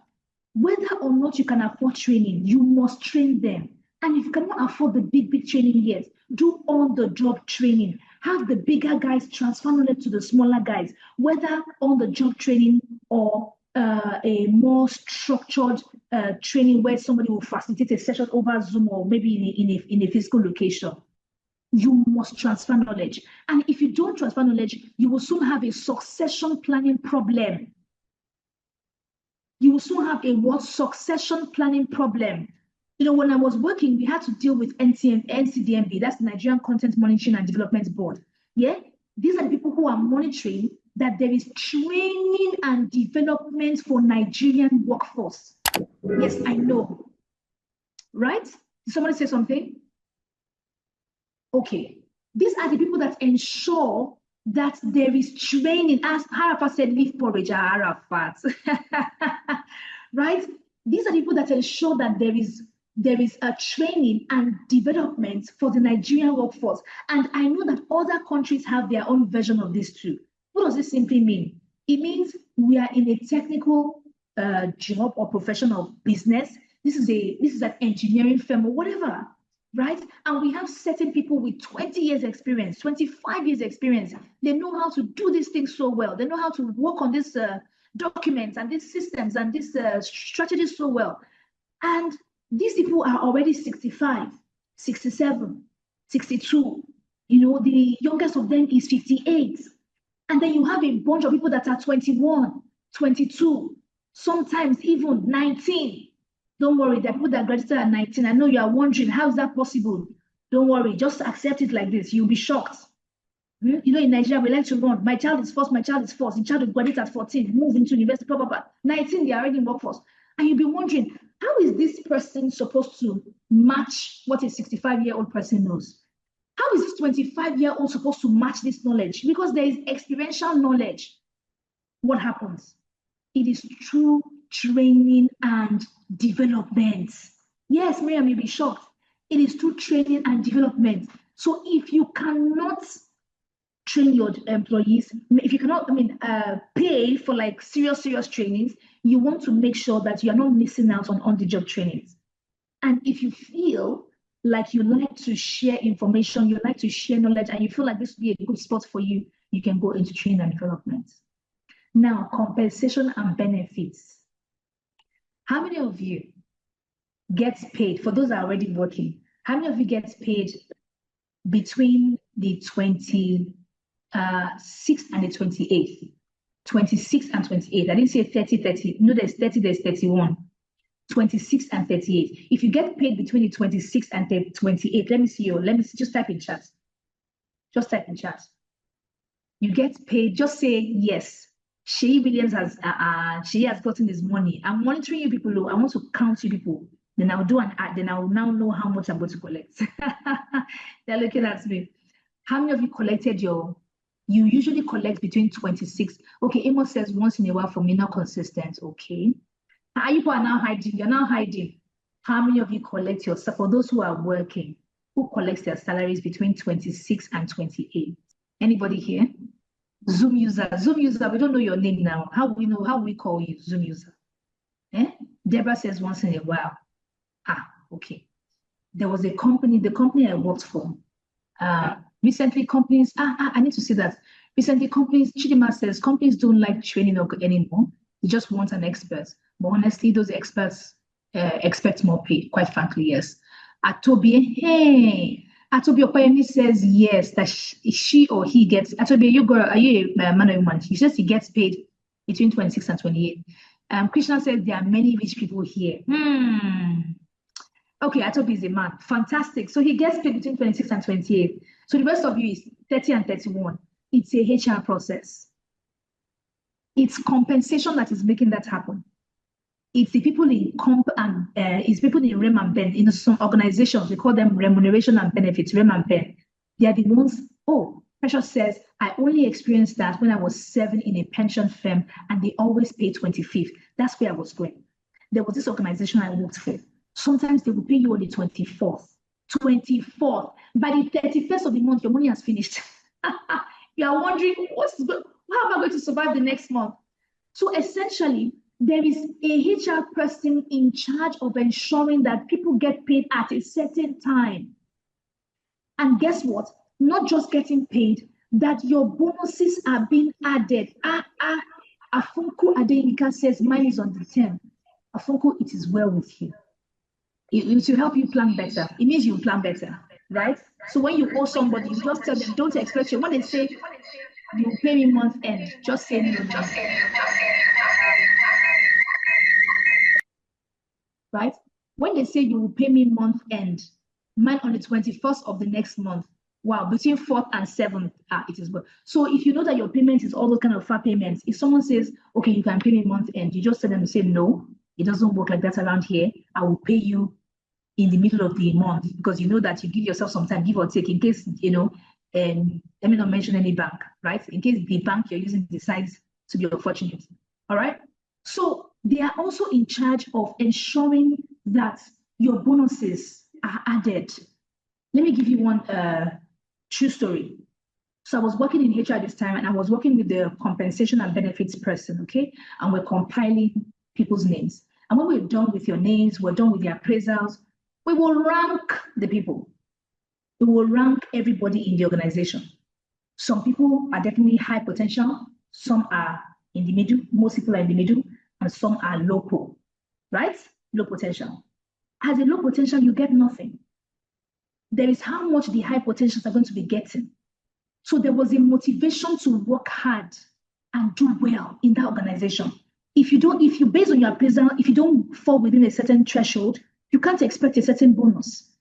whether or not you can afford training, you must train them. And if you cannot afford the big training yet, do on-the-job training. Have the bigger guys transfer knowledge to the smaller guys, whether on-the-job training or a more structured training where somebody will facilitate a session over Zoom or maybe in a physical location. You must transfer knowledge. And if you don't transfer knowledge, you will soon have a succession planning problem. You will soon have a succession planning problem. when I was working, we had to deal with NCDMB, that's the Nigerian Content Monitoring and Development Board. Yeah, these are the people who are monitoring that there is training and development for Nigerian workforce. Yes, I know. Right? Did somebody say something? Okay. These are the people that ensure that there is training. As Arafat said, leave porridge, Arafat. Right? These are the people that ensure that there is a training and development for the Nigerian workforce. And I know that other countries have their own version of this too. What does this simply mean? It means we are in a technical job or profession of business. This is an engineering firm or whatever, right? And we have certain people with 20 years experience, 25 years experience. They know how to do these things so well. They know how to work on these documents and these systems and these strategies so well. And these people are already 65, 67, 62. The youngest of them is 58. And then you have a bunch of people that are 21, 22, sometimes even 19. Don't worry, there are people that graduated at 19. I know you are wondering, how is that possible? Don't worry, just accept it like this. You'll be shocked. In Nigeria, we like to run. My child is first, my child is first. The child will graduate at 14, move into university, blah, blah, blah. 19, they are already in workforce. And you'll be wondering, how is this person supposed to match what a 65-year-old person knows? How is this 25-year-old supposed to match this knowledge? Because there is experiential knowledge. What happens? It is through training and development. Yes, Miriam, you'll be shocked. It is through training and development. So if you cannot train your employees, if you cannot, pay for like serious trainings, you want to make sure that you are not missing out on the-job trainings. And if you feel like you like to share information, you like to share knowledge, and you feel like this would be a good spot for you, you can go into training and development. Now, compensation and benefits. How many of you get paid, for those that are already working, how many of you get paid between the 26th and the 28th? 26 and 28. I didn't say 30. No, there's 30, there's 31. 26 and 38. If you get paid between the 26 and the 28, let me see, just type in chat. Just type in chat. You get paid, just say yes. Shea Williams has gotten his money. I'm monitoring you people. I want to count you people. Then I'll do an ad. Then I will now know how much I'm going to collect. They're looking at me. How many of you collected you usually collect between 26? Okay, Amos says once in a while for me, not consistent. Okay. You are now hiding. You're now hiding. How many of you collect your, for those who are working, who collects their salaries between 26 and 28? Anybody here? Zoom user, we don't know your name now. How we call you, Zoom user? Deborah says once in a while. Okay. There was a company, the company I worked for. Recently, companies, I need to say that. Recently, companies, Chidima says, companies don't like training anymore. They just want an expert. But honestly, those experts expect more pay, quite frankly, yes. Atobi Okoyemi says yes, that she or he gets. Atobi, are you a man or woman? He says he gets paid between 26 and 28. Krishna says there are many rich people here. Okay, Atobi is a man. Fantastic. So he gets paid between 26 and 28. So the rest of you is 30 and 31. It's a HR process. It's compensation that is making that happen. It's the people in comp and it's people in REM and BEN. In some organizations, we call them remuneration and benefits, REM and BEN. They are the ones, Precious says, I only experienced that when I was 7 in a pension firm and they always pay 25th. That's where I was going. There was this organization I worked for. Sometimes they will pay you on the 24th. 24th. By the 31st of the month, your money has finished. You are wondering, how am I going to survive the next month? So essentially, there is a HR person in charge of ensuring that people get paid at a certain time. And guess what? Not just getting paid, that your bonuses are being added. Afunku Adeyinka says mine is on the 10th. Afunku, it is well with you. It will help you plan better. It means you plan better, right? So when you owe somebody, you just tell them, don't expect you. When they say, you pay me month end, just say no. Right? When they say you will pay me month end, mine on the 21st of the next month. Wow, between 4th and 7th, it is good. So if you know that your payment is all those kind of far payments, if someone says, okay, you can pay me month end, you just tell them to say, no, it doesn't work like that around here. I will pay you in the middle of the month, because you know that you give yourself some time, give or take, in case, you know, and let me not mention any bank, right? In case the bank you're using decides to be unfortunate. All right. So they are also in charge of ensuring that your bonuses are added. Let me give you one true story. So I was working in HR this time, and I was working with the compensation and benefits person, okay? And we're compiling people's names. And when we're done with your names, we're done with the appraisals, we will rank the people. We will rank everybody in the organization. Some people are definitely high potential, some are in the middle, most people are in the middle, and some are low, right? Low potential. As a low potential, you get nothing. There is how much the high potentials are going to be getting. So there was a motivation to work hard and do well in that organization. If you based on your appraisal, if you don't fall within a certain threshold, you can't expect a certain bonus.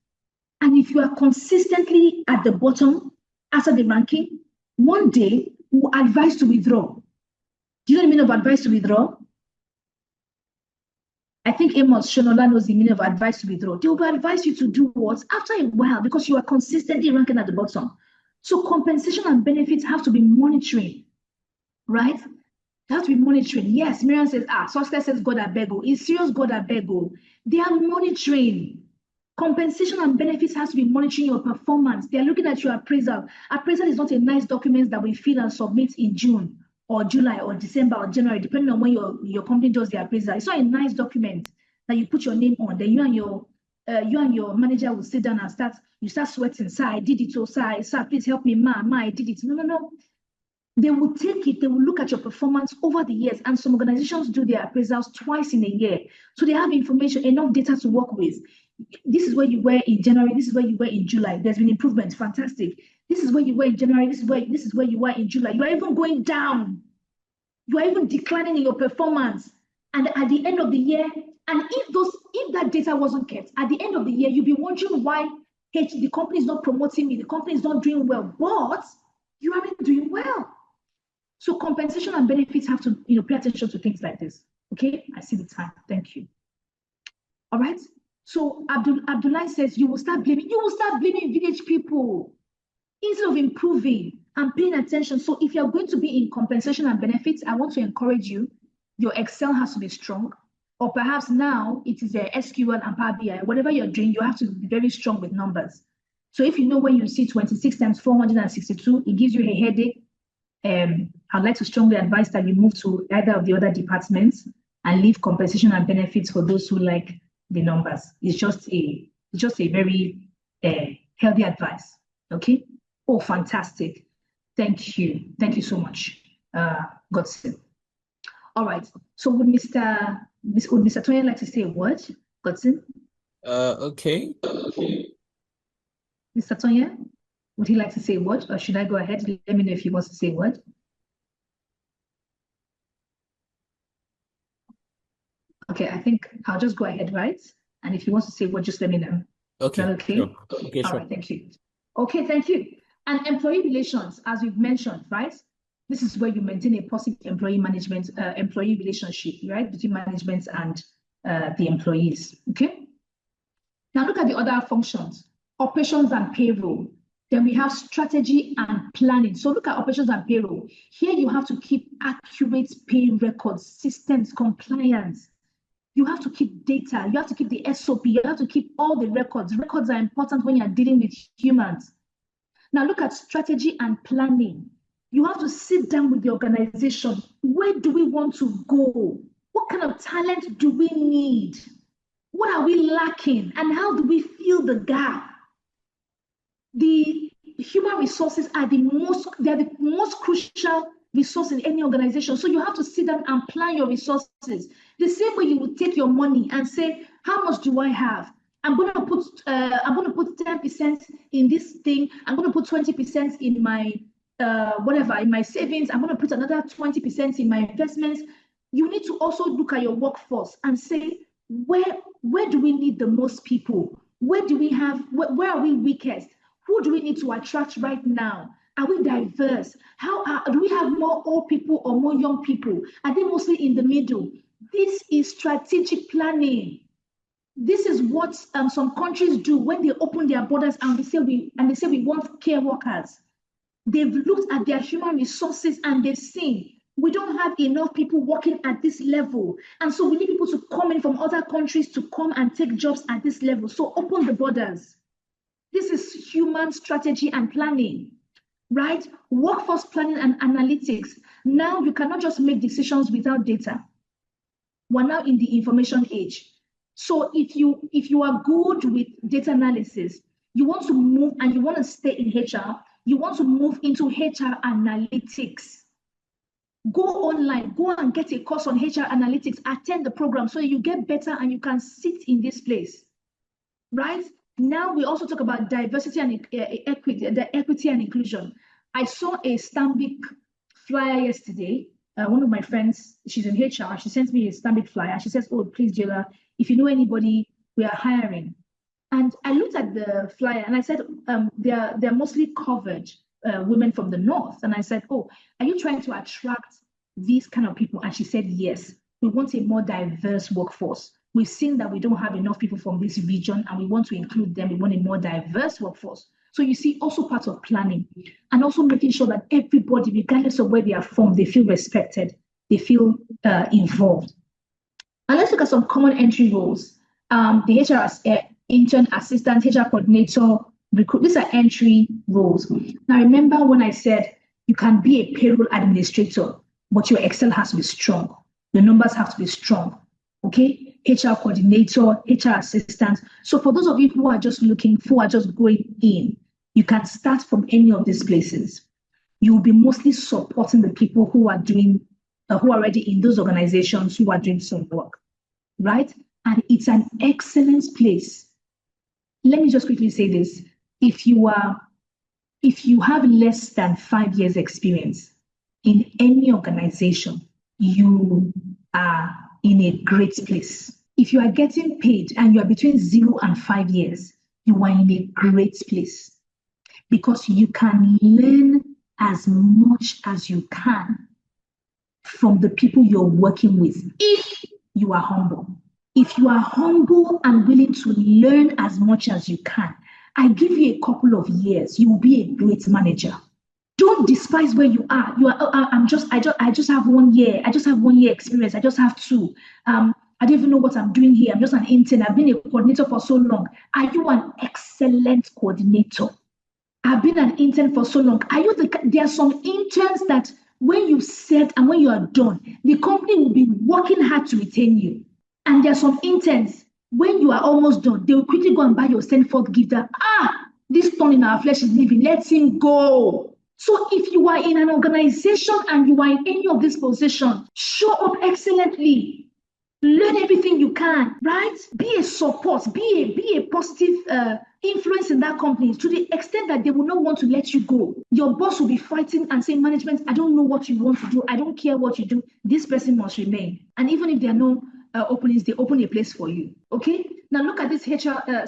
And if you are consistently at the bottom after the ranking, one day we'll advise to withdraw. Do you know the meaning of advice to withdraw? I think Amos Shonola knows the meaning of advice to withdraw. They will advise you to do what? After a while, because you are consistently ranking at the bottom. So compensation and benefits have to be monitoring, right? They have to be monitoring. Yes, Miriam says, Success says God abeg. It's serious, God abeg. They are monitoring. Compensation and benefits has to be monitoring your performance. They are looking at your appraisal. Appraisal is not a nice document that we fill and submit in June or July or December or January, depending on when your company does the appraisal. It's not a nice document that you put your name on. Then you and your manager will sit down and start sweating. Sir, I did it. Oh, sir, please help me. Ma, I did it. No. They will take it, they will look at your performance over the years, and some organizations do their appraisals twice in a year. So they have information, enough data to work with. This is where you were in January, this is where you were in July. There's been improvement, fantastic. This is where you were in January, this is where you were in July. You are even going down. You are even declining in your performance. And at the end of the year, and if that data wasn't kept, at the end of the year, you'll be wondering why the company is not promoting me, the company is not doing well, but you aren't doing well. So compensation and benefits have to, pay attention to things like this. Okay, I see the time. Thank you. All right. So Abdullah says you will start blaming village people instead of improving and paying attention. So if you're going to be in compensation and benefits, I want to encourage you. Your Excel has to be strong, or perhaps now it is a SQL and Power BI. Whatever you're doing, you have to be very strong with numbers. So if you know when you see 26 times 462, it gives you a headache. I'd like to strongly advise that you move to either of the other departments and leave compensation and benefits for those who like the numbers. It's just a very healthy advice. Okay. Oh, fantastic. Thank you. Thank you so much, Godson. All right. So would Mr. Tonya like to say a word, Godson? Okay. Mr. Tonya? Would he like to say a word, or should I go ahead? Let me know if he wants to say a word. Okay, I think I'll just go ahead, right? And if he wants to say a word, just let me know. Okay. Is that okay? Sure. Okay, All sure. right, thank you. Okay, thank you. And employee relations, as we've mentioned, right? This is where you maintain a positive employee relationship, right? Between management and the employees, okay? Now look at the other functions, operations and payroll. Then we have strategy and planning. So look at operations and payroll. Here you have to keep accurate pay records, systems, compliance. You have to keep data. You have to keep the SOP. You have to keep all the records. Records are important when you're dealing with humans. Now look at strategy and planning. You have to sit down with the organization. Where do we want to go? What kind of talent do we need? What are we lacking? And how do we fill the gap? The human resources are the most crucial resource in any organization. So you have to sit down and plan your resources. The same way you would take your money and say, how much do I have? I'm going to put 10% in this thing. I'm going to put 20% in my in my savings. I'm going to put another 20% in my investments. You need to also look at your workforce and say, where do we need the most people? Where are we weakest? Who do we need to attract right now? Are we diverse? Do we have more old people or more young people? Are they mostly in the middle? This is strategic planning. This is what some countries do when they open their borders and they say we want care workers. They've looked at their human resources and they've seen we don't have enough people working at this level. And so we need people to come in from other countries to come and take jobs at this level. So open the borders. This is human strategy and planning, right? Workforce planning and analytics. Now you cannot just make decisions without data. We're now in the information age. So if you are good with data analysis, you want to move and you want to stay in HR, you want to move into HR analytics. Go online, go and get a course on HR analytics, attend the program so you get better and you can sit in this place, right? Now we also talk about diversity and equity and inclusion. I saw a Stanbic flyer yesterday. One of my friends, she's in HR, she sent me a Stanbic flyer. She says, oh, please, Jayla, if you know anybody, we are hiring. And I looked at the flyer and I said, they're mostly covered women from the north. And I said, oh, are you trying to attract these kind of people? And she said, yes, we want a more diverse workforce. We've seen that we don't have enough people from this region and we want to include them. We want a more diverse workforce. So you see, also part of planning and also making sure that everybody, regardless of where they are from, they feel respected, they feel involved. And let's look at some common entry roles. The HR intern, assistant, HR coordinator, recruit. These are entry roles. Now, remember when I said you can be a payroll administrator, but your Excel has to be strong. Your numbers have to be strong. Okay? HR coordinator, HR assistant. So for those of you who are just looking, who are just going in, you can start from any of these places. You will be mostly supporting the people who are doing, who are already in those organizations who are doing some work, right? And it's an excellent place. Let me just quickly say this. If you have less than 5 years experience in any organization, you are in a great place. If you are getting paid and you are between 0 and 5 years, you are in a great place because you can learn as much as you can from the people you're working with if you are humble. If you are humble and willing to learn as much as you can, I give you a couple of years, you will be a great manager. Don't despise where you are. I just have 1 year. I just have 1 year experience. I just have 2. I don't even know what I'm doing here. I'm just an intern. I've been a coordinator for so long. Are you an excellent coordinator? I've been an intern for so long. There are some interns that when you set and when you are done, the company will be working hard to retain you. And there are some interns, when you are almost done, they will quickly go and buy your send forth gift that, this thorn in our flesh is leaving, let him go. So if you are in an organization and you are in any of these positions, show up excellently. Learn everything you can, right? Be a support, be a positive influence in that company to the extent that they will not want to let you go. Your boss will be fighting and saying, management, I don't know what you want to do. I don't care what you do. This person must remain. And even if there are no openings, they open a place for you, okay? Now look at this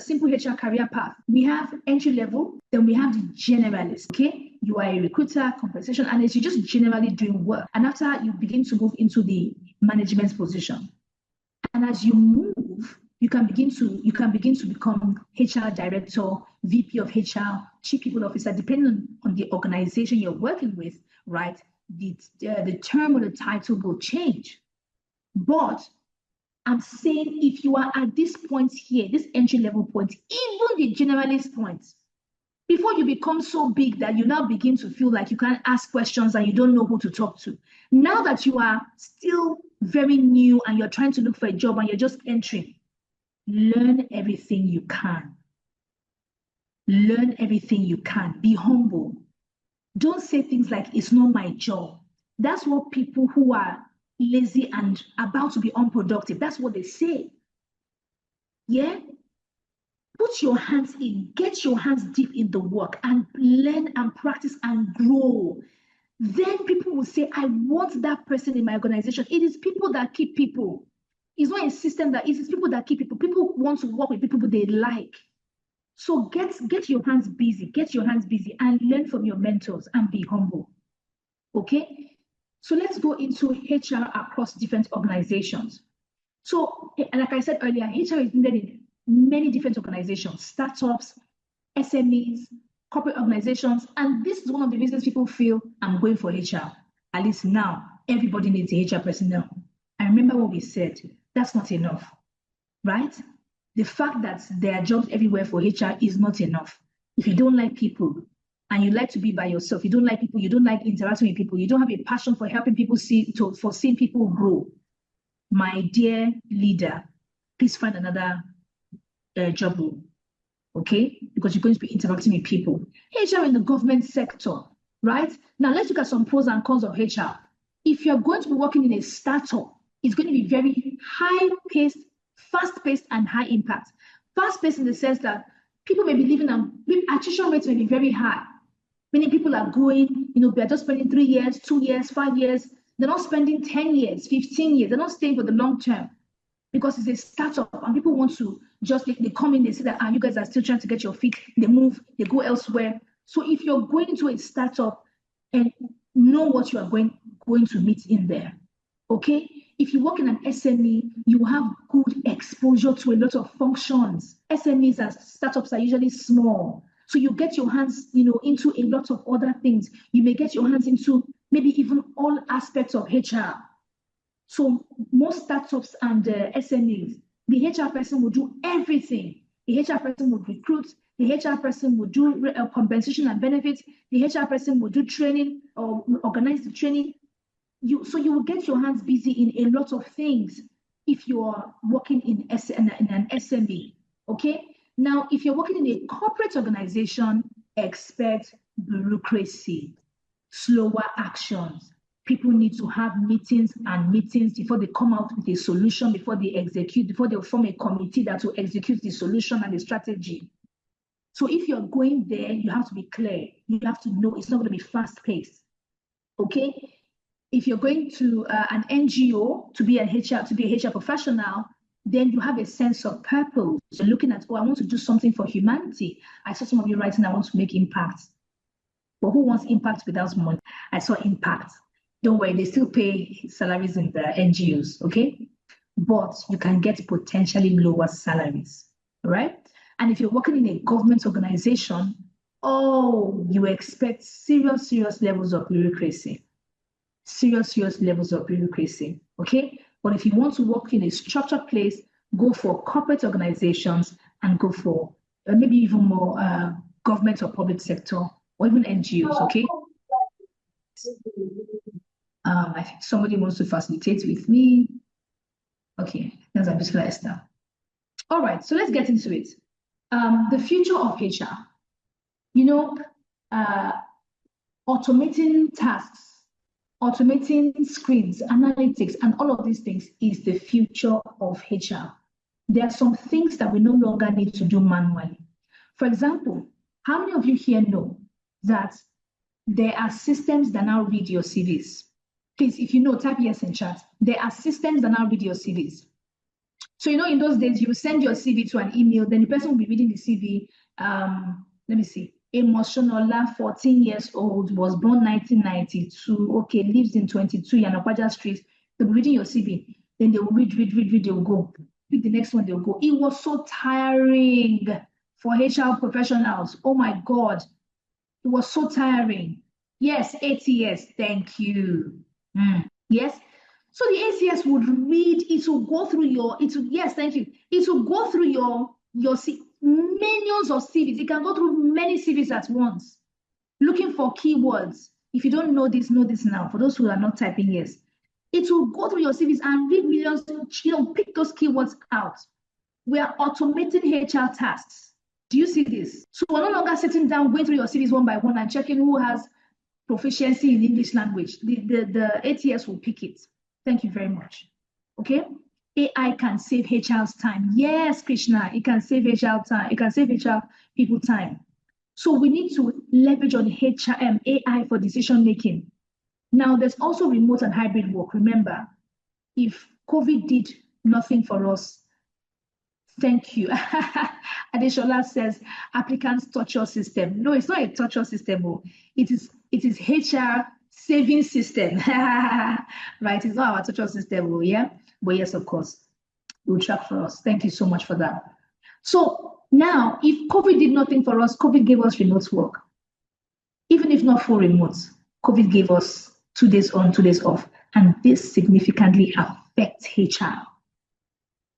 simple HR career path. We have entry level, then we have the generalist, okay? You are a recruiter, compensation analyst, you're just generally doing work. And after you begin to move into the management position. And as you move, you can begin to become HR director, VP of HR, chief people officer, depending on the organization you're working with, right? The term or the title will change. But I'm saying if you are at this point here, this entry level point, even the generalist point, before you become so big that you now begin to feel like you can't ask questions and you don't know who to talk to. Now that you are still very new and you're trying to look for a job and you're just entering, learn everything you can. Learn everything you can. Be humble. Don't say things like, it's not my job. That's what people who are lazy and about to be unproductive, that's what they say. Yeah? Put your hands in, get your hands deep in the work and learn and practice and grow. Then people will say, I want that person in my organization. It is people that keep people. It's not a system that it's people that keep people. People want to work with people they like. So get your hands busy, and learn from your mentors and be humble. Okay? So let's go into HR across different organizations. So, like I said earlier, HR is needed in many different organizations, startups, SMEs, corporate organizations, and this is one of the reasons people feel I'm going for HR. At least now, everybody needs a HR personnel. And remember what we said, that's not enough, right? The fact that there are jobs everywhere for HR is not enough. If you don't like people and you like to be by yourself, you don't like people, you don't like interacting with people, you don't have a passion for helping people for seeing people grow, my dear leader, please find another job role, okay? Because you're going to be interacting with people. HR in the government sector, right? Now let's look at some pros and cons of HR. If you're going to be working in a startup, it's going to be very high-paced, fast-paced, and high impact. Fast-paced in the sense that people may be living on, attrition rates may be very high. Many people are going, they're just spending 3 years, 2 years, 5 years. They're not spending 10 years, 15 years. They're not staying for the long term because it's a startup and people want to just, they come in, they say that, you guys are still trying to get your feet. They move, they go elsewhere. So if you're going into a startup and know what you are going to meet in there, okay? If you work in an SME, you have good exposure to a lot of functions. SMEs and startups are usually small. So you get your hands, into a lot of other things. You may get your hands into maybe even all aspects of HR. So most startups and SMEs, the HR person will do everything. The HR person would recruit. The HR person would do compensation and benefits. The HR person will do training or organize the training. So you will get your hands busy in a lot of things if you are working in an SME, okay? Now, if you're working in a corporate organization, expect bureaucracy, slower actions. People need to have meetings before they come out with a solution, before they execute, before they form a committee that will execute the solution and the strategy. So if you're going there, you have to be clear. You have to know it's not going to be fast-paced, okay? If you're going to an NGO to be a HR professional, then you have a sense of purpose. You're looking at, I want to do something for humanity. I saw some of you writing, I want to make impact. But who wants impact without money? I saw impact. Don't worry, they still pay salaries in the NGOs, okay? But you can get potentially lower salaries, all right? And if you're working in a government organization, you expect serious levels of bureaucracy. Serious levels of bureaucracy, okay? But if you want to work in a structured place, go for corporate organizations and go for maybe even more government or public sector or even NGOs, okay? I think somebody wants to facilitate with me. Okay, that's Abisla Esther. All right, so let's get into it. The future of HR. Automating tasks, automating screens, analytics, and all of these things is the future of HR. There are some things that we no longer need to do manually. For example, how many of you here know that there are systems that now read your CVs? Please, if you know, type yes in chat. There are systems that now read your CVs. So, in those days, you send your CV to an email, then the person will be reading the CV. Let me see. Amos Shonola, 14 years old, was born 1992. Okay, lives in 22 Yanakwaja Street. They'll be reading your CV. Then they will read, they'll go. Pick the next one, they'll go. It was so tiring for HR professionals. Oh my God. It was so tiring. Yes, ATS, thank you. Yes. So the ACS would read, it will go through yes, thank you. It will go through your millions of CVs. It can go through many CVs at once, looking for keywords. If you don't know this now. For those who are not typing yes, it will go through your CVs and read millions, pick those keywords out. We are automating HR tasks. Do you see this? So we're no longer sitting down, going through your CVs one by one and checking who has proficiency in English language. The ATS will pick it. Thank you very much. Okay? AI can save HR's time. Yes, Krishna, it can save HR time. It can save HR people time. So we need to leverage on AI for decision making. Now, there's also remote and hybrid work. Remember, if COVID did nothing for us. Thank you. Adeola says applicants torture system. No, it's not a torture system. Oh. It is HR saving system. Right? It's not our torture system. Oh, yeah. But yes, of course, it will track for us. Thank you so much for that. So now, if COVID did nothing for us, COVID gave us remote work. Even if not full remote, COVID gave us 2 days on, 2 days off. And this significantly affects HR.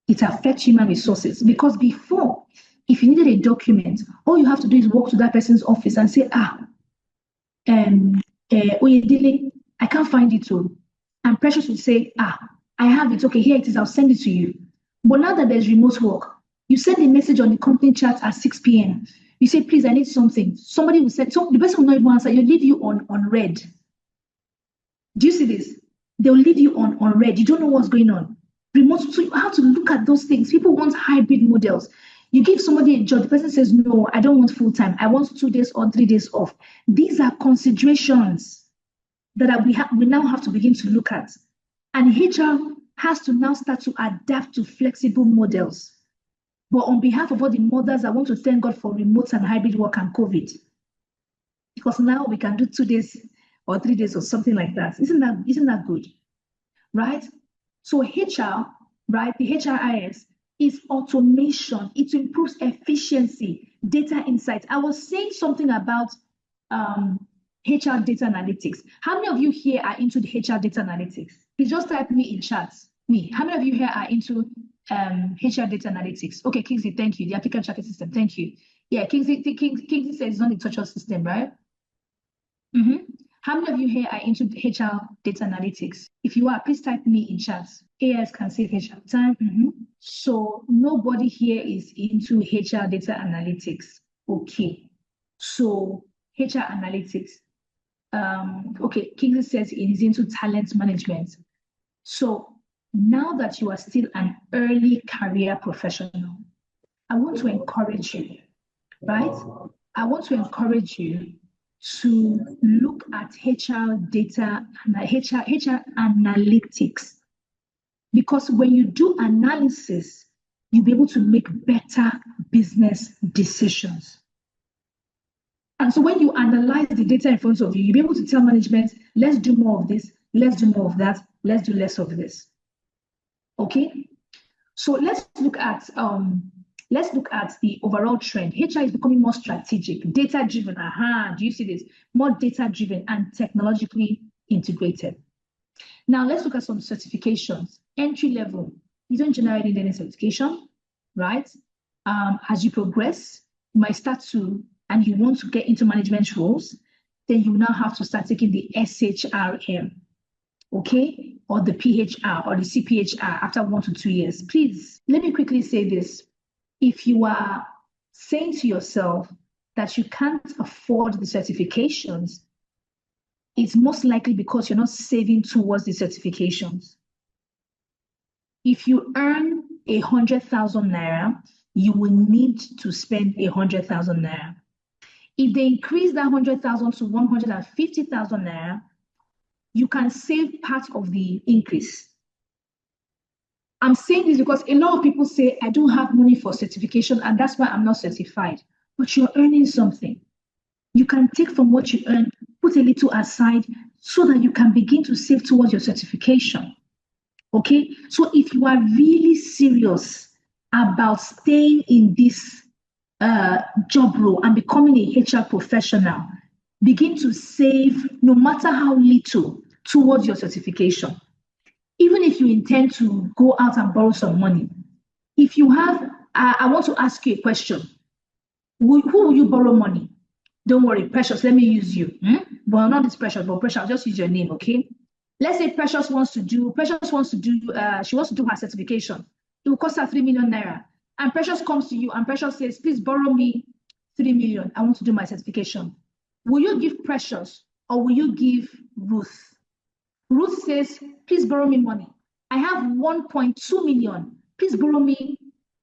It affects human resources because before, if you needed a document, all you have to do is walk to that person's office and say, Oyedele, I can't find it. And Precious would say, I have it. Okay, here it is. I'll send it to you. But now that there's remote work, you send a message on the company chat at 6 p.m. You say, please, I need something. Somebody will send, so the person will not even answer. You'll leave you on red. Do you see this? They'll leave you on red. You don't know what's going on. Remote, so you have to look at those things. People want hybrid models. You give somebody a job, the person says, no, I don't want full time. I want 2 days on, 3 days off. These are considerations that we now have to begin to look at. And HR has to now start to adapt to flexible models. But on behalf of all the mothers, I want to thank God for remote and hybrid work and COVID. Because now we can do 2 days or 3 days or something like that. Isn't that good? Right? So HR, right, the HRIS is automation. It improves efficiency, data insight. I was saying something about HR data analytics. How many of you here are into the HR data analytics? Please just type me in chat. Me. How many of you here are into HR data analytics? Okay, Kingsley, thank you. The applicant tracking system, thank you. Yeah, Kingsley says it's not a torture system, right? How many of you here are into HR data analytics? If you are, please type me in chat. AS can save HR time. So nobody here is into HR data analytics. Okay. So HR analytics. Okay, Kingsley says he is into talent management. So now that you are still an early career professional, I want to encourage you, right? I want to encourage you to look at HR data and HR analytics. Because when you do analysis, you'll be able to make better business decisions. And so when you analyze the data in front of you, you'll be able to tell management, let's do more of this, let's do more of that, let's do less of this. Okay? So let's look at the overall trend. HR is becoming more strategic, data-driven. Do you see this? More data-driven and technologically integrated. Now, let's look at some certifications. Entry level, you don't generally need any certification, right? As you progress, you might start to, and you want to get into management roles, then you now have to start taking the SHRM, okay? Or the PHR or the CPHR after 1 to 2 years. Please, let me quickly say this. If you are saying to yourself that you can't afford the certifications, it's most likely because you're not saving towards the certifications. If you earn 100,000 naira, you will need to spend 100,000 naira. If they increase that 100,000 to 150,000 naira, you can save part of the increase. I'm saying this because a lot of people say, I don't have money for certification and that's why I'm not certified. But you're earning something. You can take from what you earn, put a little aside so that you can begin to save towards your certification. Okay? So if you are really serious about staying in this job role and becoming a HR professional, begin to save no matter how little towards your certification. Even if you intend to go out and borrow some money, if you have, I want to ask you a question. Who will you borrow money? Don't worry, Precious, let me use you. Well, not this Precious, but Precious, I'll just use your name, okay? Let's say Precious wants to do her certification. It will cost her 3 million naira. And Precious comes to you and Precious says, please borrow me 3 million. I want to do my certification. Will you give Precious or will you give Ruth? Ruth says, please borrow me money. I have 1.2 million. Please borrow me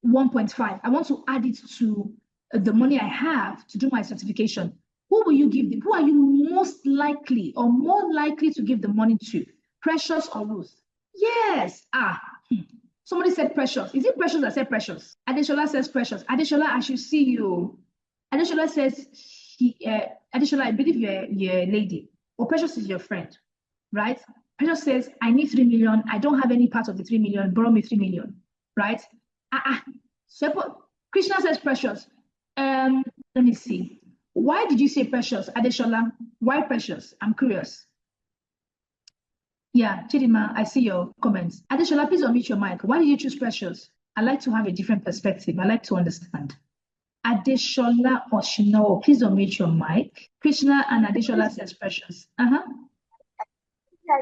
1.5. I want to add it to the money I have to do my certification. Who will you give them? Who are you most likely or more likely to give the money to? Precious or Ruth? Yes. Somebody said Precious. Is it Precious that said Precious? Adeola says Precious. Adeola, I should see you. Adeola says, Adeola, I believe you're a lady. Or Precious is your friend, right? Precious says, I need 3 million. I don't have any part of the 3 million. Borrow me 3 million, right? So Krishna says Precious. Let me see. Why did you say Precious, Adeola? Why Precious? I'm curious. Yeah, Chidima, I see your comments. Adeola, please unmute your mic. Why did you choose Precious? I like to have a different perspective. I like to understand. Adeola or Shino, please unmute your mic. Krishna and Adeola says Precious. I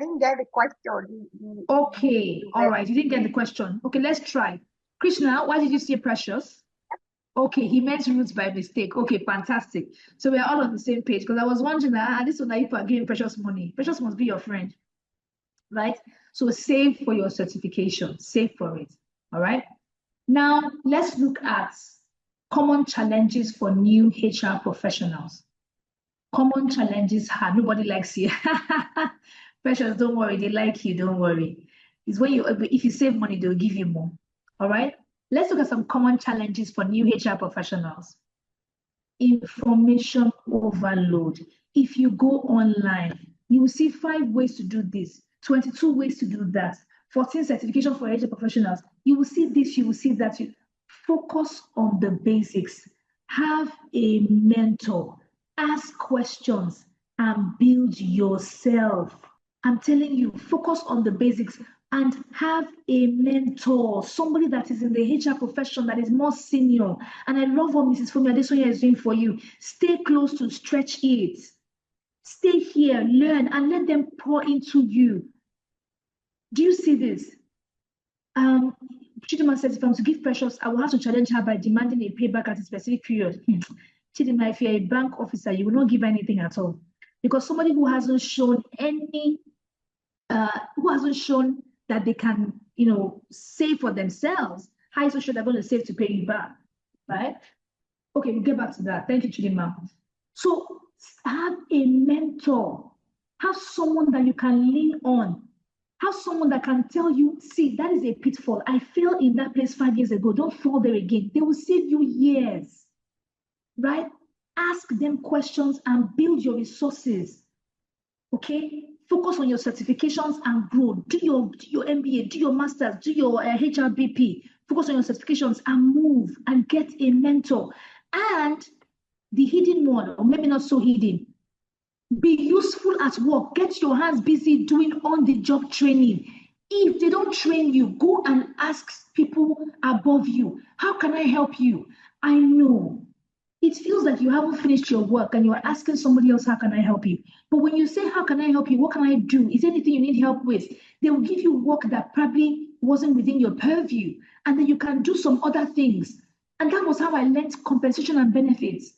didn't get the question. Okay, all right. You didn't get the question. Okay, let's try. Krishna, why did you say Precious? Okay, he meant roots by mistake. Okay, fantastic. So we are all on the same page because I was wondering, this one that you are giving Precious money. Precious must be your friend, right? So save for your certification. Save for it. All right. Now let's look at common challenges for new HR professionals. Common challenges. Nobody likes you. Precious, don't worry. They like you. Don't worry. It's when if you save money, they'll give you more. All right. Let's look at some common challenges for new HR professionals. Information overload. If you go online, you will see 5 ways to do this, 22 ways to do that, 14 certifications for HR professionals. You will see this, you will see that. You focus on the basics. Have a mentor. Ask questions and build yourself. I'm telling you, focus on the basics and have a mentor, somebody that is in the HR profession that is more senior. And I love what Mrs. Fumi Adesoya is doing for you. Stay close to stretch it. Stay here, learn, and let them pour into you. Do you see this? Chidima says, if I'm to give Precious, I will have to challenge her by demanding a payback at a specific period. Chidima, if you're a bank officer, you will not give anything at all. Because somebody who hasn't shown that they can, save for themselves, how is it sure they're going to save to pay you back, right? Okay, we'll get back to that. Thank you, Chidima. So have a mentor. Have someone that you can lean on. Have someone that can tell you, see, that is a pitfall. I fell in that place 5 years ago. Don't fall there again. They will save you years, right? Ask them questions and build your resources, okay? Focus on your certifications and grow. Do your MBA, do your master's, do your HRBP. Focus on your certifications and move and get a mentor. And the hidden one, or maybe not so hidden, be useful at work. Get your hands busy doing on-the-job training. If they don't train you, go and ask people above you, how can I help you? I know it feels like you haven't finished your work and you are asking somebody else, how can I help you? But when you say, how can I help you? What can I do? Is there anything you need help with? They will give you work that probably wasn't within your purview. And then you can do some other things. And that was how I learned compensation and benefits.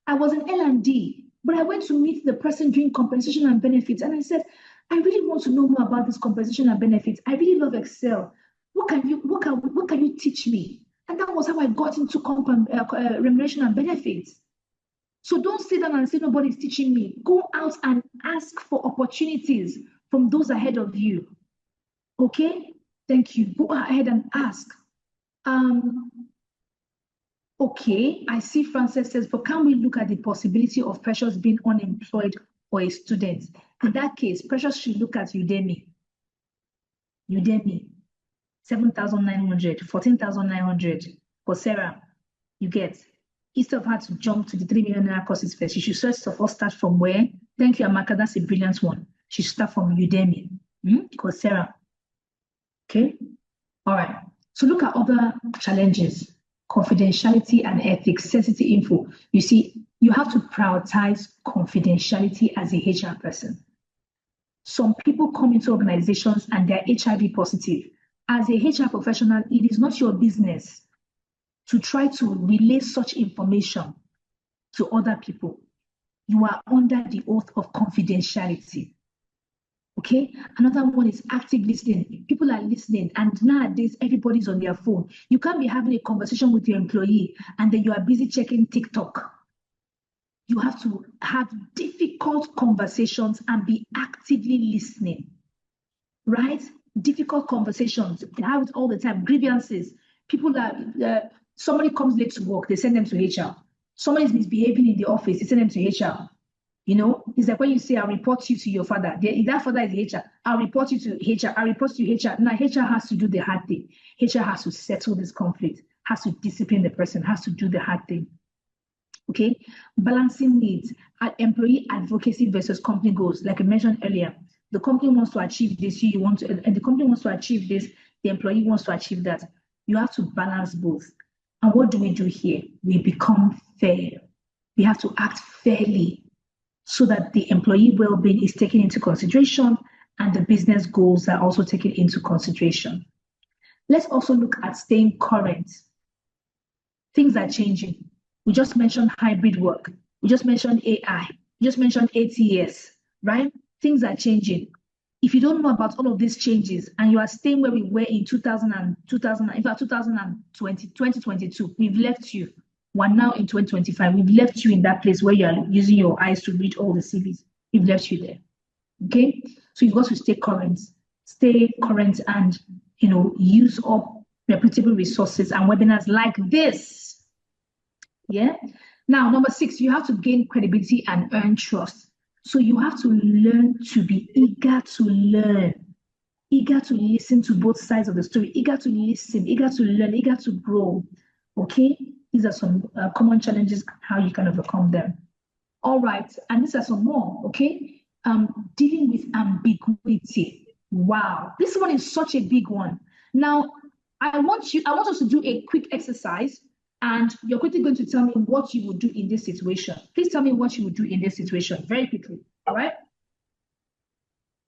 I was in L&D, but I went to meet the person doing compensation and benefits. And I said, I really want to know more about this compensation and benefits. I really love Excel. What can you teach me? And that was how I got into remuneration and benefits. So don't sit down and say nobody's teaching me. Go out and ask for opportunities from those ahead of you. Okay? Thank you. Go ahead and ask. Okay, I see Frances says, but can we look at the possibility of Precious being unemployed or a student? In that case, Precious should look at Udemy. Udemy, 7,900, 14,900. Coursera, you get. Instead of her to jump to the 3 million naira courses first, she should first of all start from where? Thank you, Amaka, that's a brilliant one. She should start from Udemy, Coursera. Okay, all right. So look at other challenges. Confidentiality and ethics, sensitive info. You see, you have to prioritize confidentiality as a HR person. Some people come into organizations and they're HIV positive. As a HR professional, it is not your business to try to relay such information to other people. You are under the oath of confidentiality. Okay, another one is active listening. People are listening, and nowadays everybody's on their phone. You can't be having a conversation with your employee and then you are busy checking TikTok. You have to have difficult conversations and be actively listening, right? difficult conversations. They have it all the time. Grievances. People that somebody comes late to work, they send them to HR. Somebody is misbehaving in the office, they send them to HR. You know, it's like when you say, I'll report you to your father. That father is HR. I'll report you to HR. I'll report to HR. Now, HR has to do the hard thing. HR has to settle this conflict, has to discipline the person, has to do the hard thing. Okay, balancing needs, employee advocacy versus company goals. Like I mentioned earlier, the company wants to achieve this, you want to, and the company wants to achieve this, the employee wants to achieve that. You have to balance both. And what do we do here? We become fair. We have to act fairly so that the employee well-being is taken into consideration and the business goals are also taken into consideration. Let's also look at staying current. Things are changing. We just mentioned hybrid work. We just mentioned AI. We just mentioned ATS, right? Things are changing. If you don't know about all of these changes and you are staying where we were in 2022, we've left you. We're now in 2025. We've left you in that place where you are using your eyes to read all the CVs. We've left you there. Okay? So you've got to stay current and use up reputable resources and webinars like this. Yeah. Now, number 6, you have to gain credibility and earn trust. So you have to learn to be eager to learn, eager to listen to both sides of the story, eager to listen, eager to learn, eager to grow. Okay. These are some common challenges, how you can overcome them. All right. And these are some more. Okay. Dealing with ambiguity. Wow. This one is such a big one. Now, I want us to do a quick exercise. And you're quickly going to tell me what you would do in this situation. Please tell me what you would do in this situation very quickly. All right.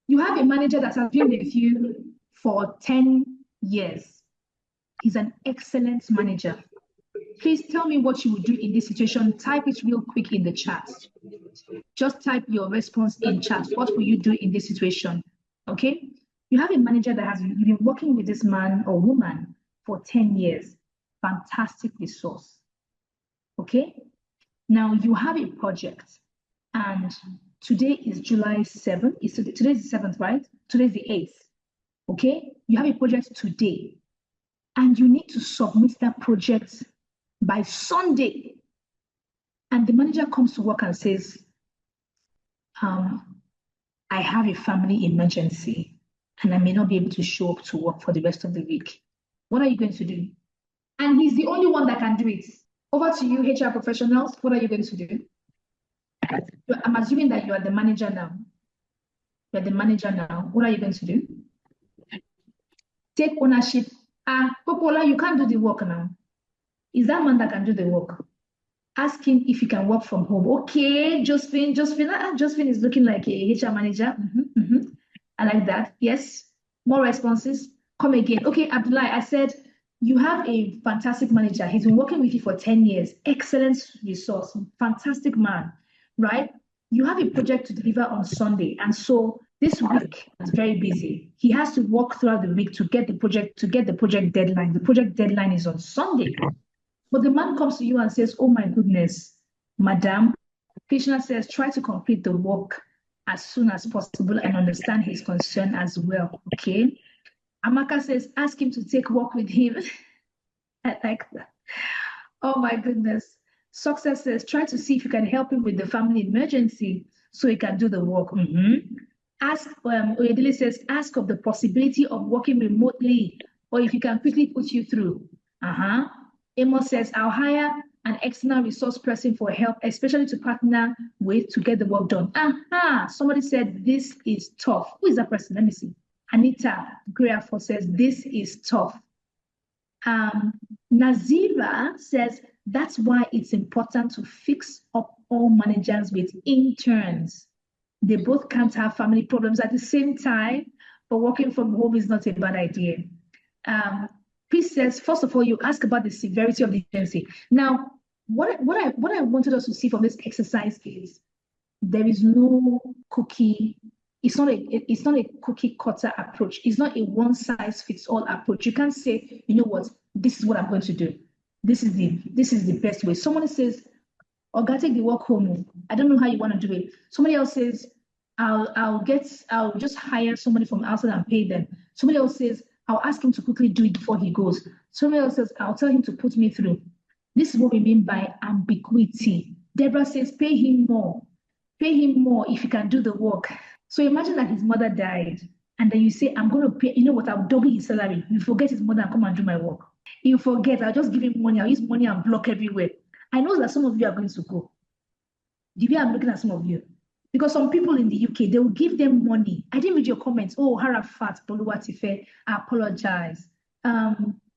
You have a manager that has been with you for 10 years. He's an excellent manager. Please tell me what you would do in this situation. Type it real quick in the chat. Just type your response in chat. What will you do in this situation? Okay. You have a manager that you've been working with this man or woman for 10 years. Fantastic resource. Okay. Now you have a project, and today is July 7th. Today is the 7th, right? Today is the 8th. Okay. You have a project today, and you need to submit that project by Sunday. And the manager comes to work and says, I have a family emergency, and I may not be able to show up to work for the rest of the week. What are you going to do? And he's the only one that can do it. Over to you, HR professionals. What are you going to do? I'm assuming that you are the manager now. You're the manager now. What are you going to do? Take ownership. Popola, you can't do the work now. Is that man that can do the work? Ask him if he can work from home. Okay, Josephine is looking like a HR manager. I like that. Yes. More responses. Come again. Okay, Abdullah, I said, you have a fantastic manager. He's been working with you for 10 years. Excellent resource. Fantastic man, right? You have a project to deliver on Sunday. And so this week is very busy. He has to work throughout the week to get the project deadline. The project deadline is on Sunday. But the man comes to you and says, oh my goodness, madam. Krishna says, try to complete the work as soon as possible and understand his concern as well, okay? Amaka says, ask him to take work with him. I like that. Oh my goodness. Success says, try to see if you can help him with the family emergency so he can do the work. Ask, Oyedele says, ask of the possibility of working remotely or if he can quickly put you through. Amos says, I'll hire an external resource person for help, especially to partner with to get the work done. Somebody said, this is tough. Who is that person? Let me see. Anita Grafo says, this is tough. Nazira says, that's why it's important to fix up all managers with interns. They both can't have family problems at the same time, but working from home is not a bad idea. Chris says, first of all, you ask about the severity of the emergency. Now, what I wanted us to see from this exercise is there is no cookie. It's not a cookie cutter approach. It's not a one size fits all approach. You can't say, you know what, this is what I'm going to do. This is the best way. Someone says, Oga, take the work home. I don't know how you want to do it. Somebody else says, I'll just hire somebody from outside and pay them. Somebody else says, I'll ask him to quickly do it before he goes. Somebody else says, I'll tell him to put me through. This is what we mean by ambiguity. Deborah says, pay him more. Pay him more if he can do the work. So imagine that his mother died, and then you say, I'm going to pay, you know what, I'll double his salary. You forget his mother and come and do my work. You forget, I'll just give him money. I'll use money and block everywhere. I know that some of you are going to go. The way I'm looking at some of you. Because some people in the UK, they will give them money. I didn't read your comments. Oh, Arafat, Boluwatife, I apologize.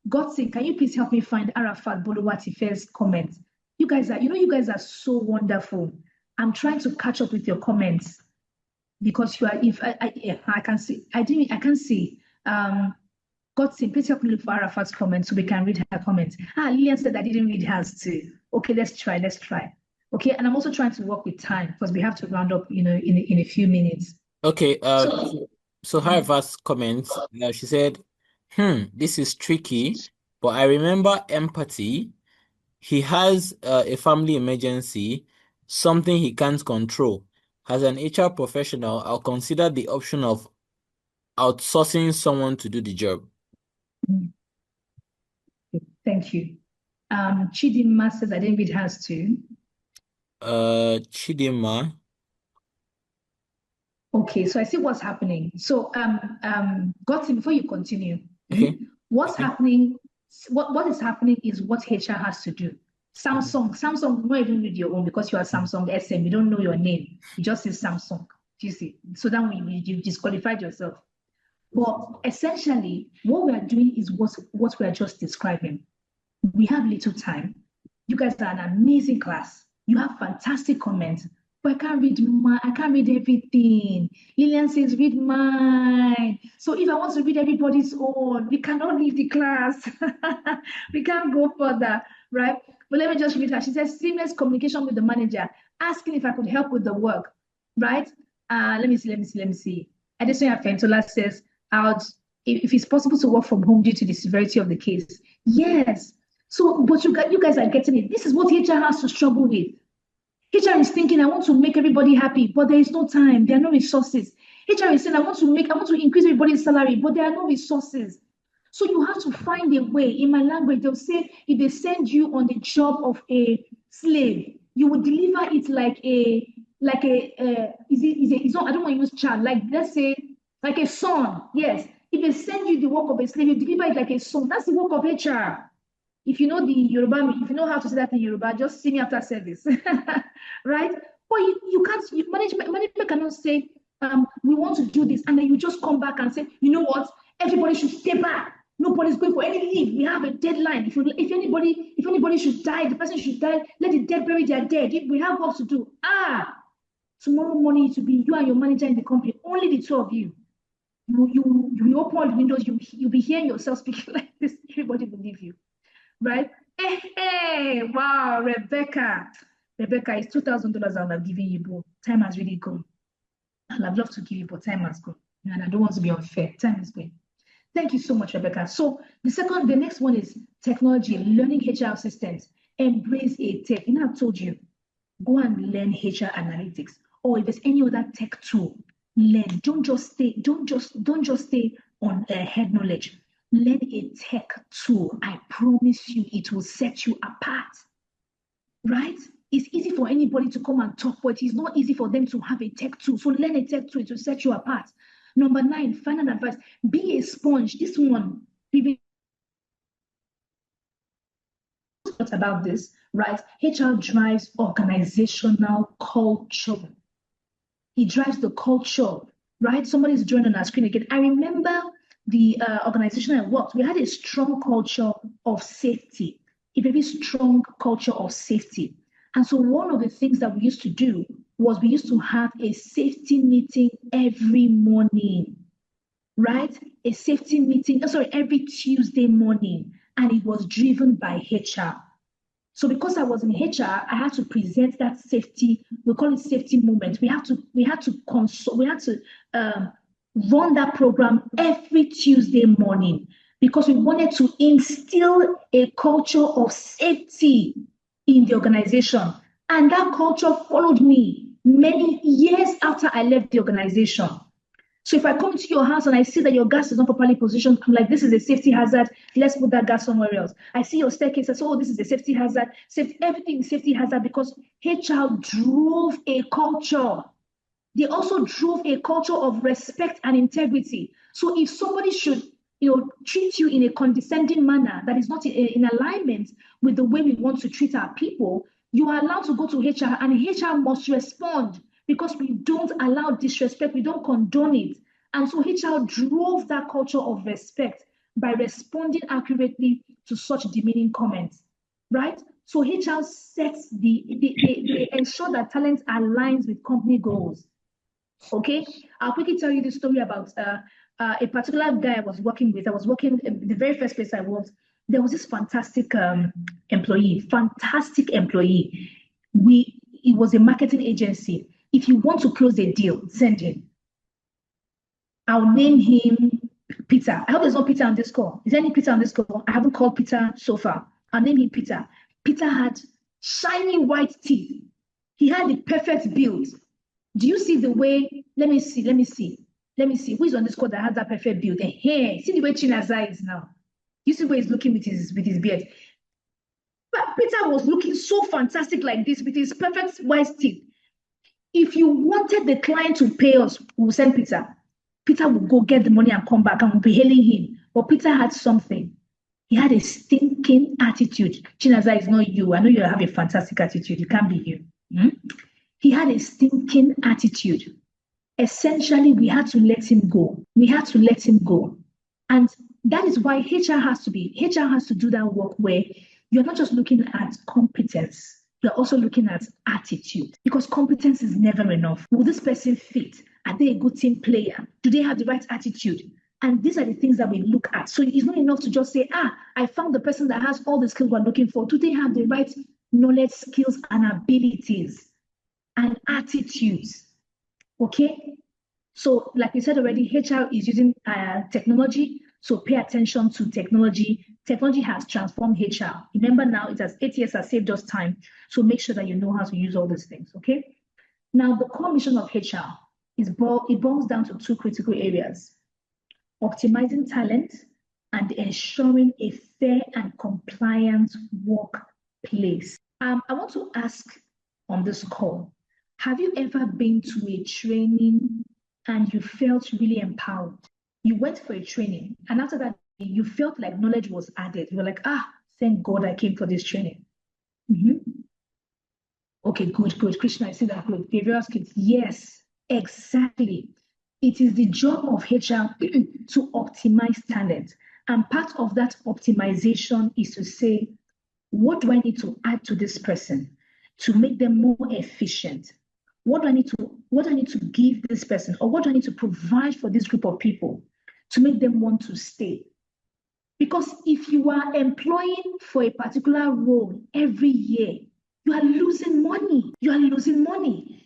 Godson, can you please help me find Arafat Boluwatife's comments? You guys are so wonderful. I'm trying to catch up with your comments because you are. If I can see, I can't see. Godson, please help me look for Arafat's comments so we can read her comments. Lillian said I didn't read hers too. Okay, let's try. Okay, and I'm also trying to work with time because we have to round up, in a few minutes. Okay. So Harafat's comments. She said, this is tricky, but I remember empathy. He has a family emergency, something he can't control. As an HR professional, I'll consider the option of outsourcing someone to do the job. Thank you. Chidinma says I didn't read hers too. Chidinma. Okay, so I see what's happening. So Godson, before you continue, Okay. what's happening? What is happening is what HR has to do. Samsung, not even read your own because you are Samsung SM. You don't know your name. You just say Samsung. You see, so then you disqualified yourself. But essentially, what we are doing is what we are just describing. We have little time. You guys are an amazing class. You have fantastic comments, but I can't read everything. Lillian says, read mine. So if I want to read everybody's own, we cannot leave the class. We can't go further, right? But let me just read her. She says, seamless communication with the manager, asking if I could help with the work, right? Let me see. Adesoya Fentola says, if it's possible to work from home due to the severity of the case. Yes. So, but you guys are getting it. This is what HR has to struggle with. HR is thinking, I want to make everybody happy, but there is no time. There are no resources. HR is saying, I want to increase everybody's salary, but there are no resources. So you have to find a way. In my language, they'll say, if they send you on the job of a slave, you will deliver it I don't want to use child, like let's say, like a son. Yes. If they send you the work of a slave, you deliver it like a son. That's the work of HR. If you know the Yoruba, if you know how to say that in Yoruba, just see me after service, right? But you can't, management cannot say, we want to do this, and then you just come back and say, you know what, everybody should stay back. Nobody's going for any leave. We have a deadline. If anybody should die, the person should die. Let the dead bury their dead. We have work to do. Tomorrow morning it will be you and your manager in the company, only the two of you. You open the windows. You'll be hearing yourself speaking like this. Everybody will leave you. Right? Hey, wow, Rebecca, it's $2,000 I would have given you, but time has really gone. I'd love to give you, but time has gone. And I don't want to be unfair. Time is going. Thank you so much, Rebecca. So the next one is technology, learning HR systems. Embrace a tech. I've told you, go and learn HR analytics. Or if there's any other tech tool, learn. Don't just stay on head knowledge. Learn a tech tool. I promise you, it will set you apart. Right? It's easy for anybody to come and talk, but it's not easy for them to have a tech tool. So learn a tech tool to set you apart. Number 9, final advice, be a sponge. This one, we've talked about this, right? HR drives organizational culture. It drives the culture, right? Somebody's joining on our screen again. I remember the organization I worked, we had a strong culture of safety, a very strong culture of safety. And so one of the things that we used to do was we used to have a safety meeting every morning, right? A safety meeting, every Tuesday morning. And it was driven by HR. So because I was in HR, I had to present that safety, we call it safety moment. We had to run that program every Tuesday morning because we wanted to instill a culture of safety in the organization. And that culture followed me many years after I left the organization. So if I come to your house and I see that your gas is not properly positioned, I'm like, this is a safety hazard. Let's put that gas somewhere else. I see your staircase. I say, oh, this is a safety hazard. Everything is safety hazard because HR drove a culture. They also drove a culture of respect and integrity. So if somebody should, treat you in a condescending manner that is not in alignment with the way we want to treat our people, you are allowed to go to HR, and HR must respond because we don't allow disrespect, we don't condone it. And so HR drove that culture of respect by responding accurately to such demeaning comments, right? So HR sets they ensure that talent aligns with company goals. Okay, I'll quickly tell you the story about a particular guy I was working with. I was working the very first place I worked. There was this fantastic employee. It was a marketing agency. If you want to close a deal, send him. I'll name him Peter. I hope there's no Peter on this call. Is there any Peter on this call? I haven't called Peter so far. I'll name him Peter. Peter had shiny white teeth. He had the perfect build. Do you see the way? Let me see. Who is on this call that has that perfect build? The hair. See the way Chinaza is now. You see where he's looking with his beard. But Peter was looking so fantastic like this with his perfect white teeth. If you wanted the client to pay us, we'll send Peter. Peter will go get the money and come back and we'll be hailing him. But Peter had something. He had a stinking attitude. Chinaza is not you. I know you have a fantastic attitude. You can't be you. He had a stinking attitude. Essentially, we had to let him go. And that is why HR has to do that work where you're not just looking at competence, you're also looking at attitude. Because competence is never enough. Will this person fit? Are they a good team player? Do they have the right attitude? And these are the things that we look at. So it's not enough to just say, I found the person that has all the skills we're looking for. Do they have the right knowledge, skills, and abilities? And attitudes, okay? So like we said already, HR is using technology, so pay attention to technology. Technology has transformed HR. Remember now, 8 years has saved us time, so make sure that you know how to use all these things, okay? Now, the core mission of HR, it boils down to two critical areas: optimizing talent and ensuring a fair and compliant workplace. I want to ask on this call, have you ever been to a training and you felt really empowered? You went for a training and after that, you felt like knowledge was added. You were like, thank God I came for this training. Okay, good. Krishna, I see that. Good. Behavioral skills. Yes, exactly. It is the job of HR to optimize talent. And part of that optimization is to say, what do I need to add to this person to make them more efficient? What do I need to give this person, or what do I need to provide for this group of people to make them want to stay? Because if you are employing for a particular role every year, you are losing money.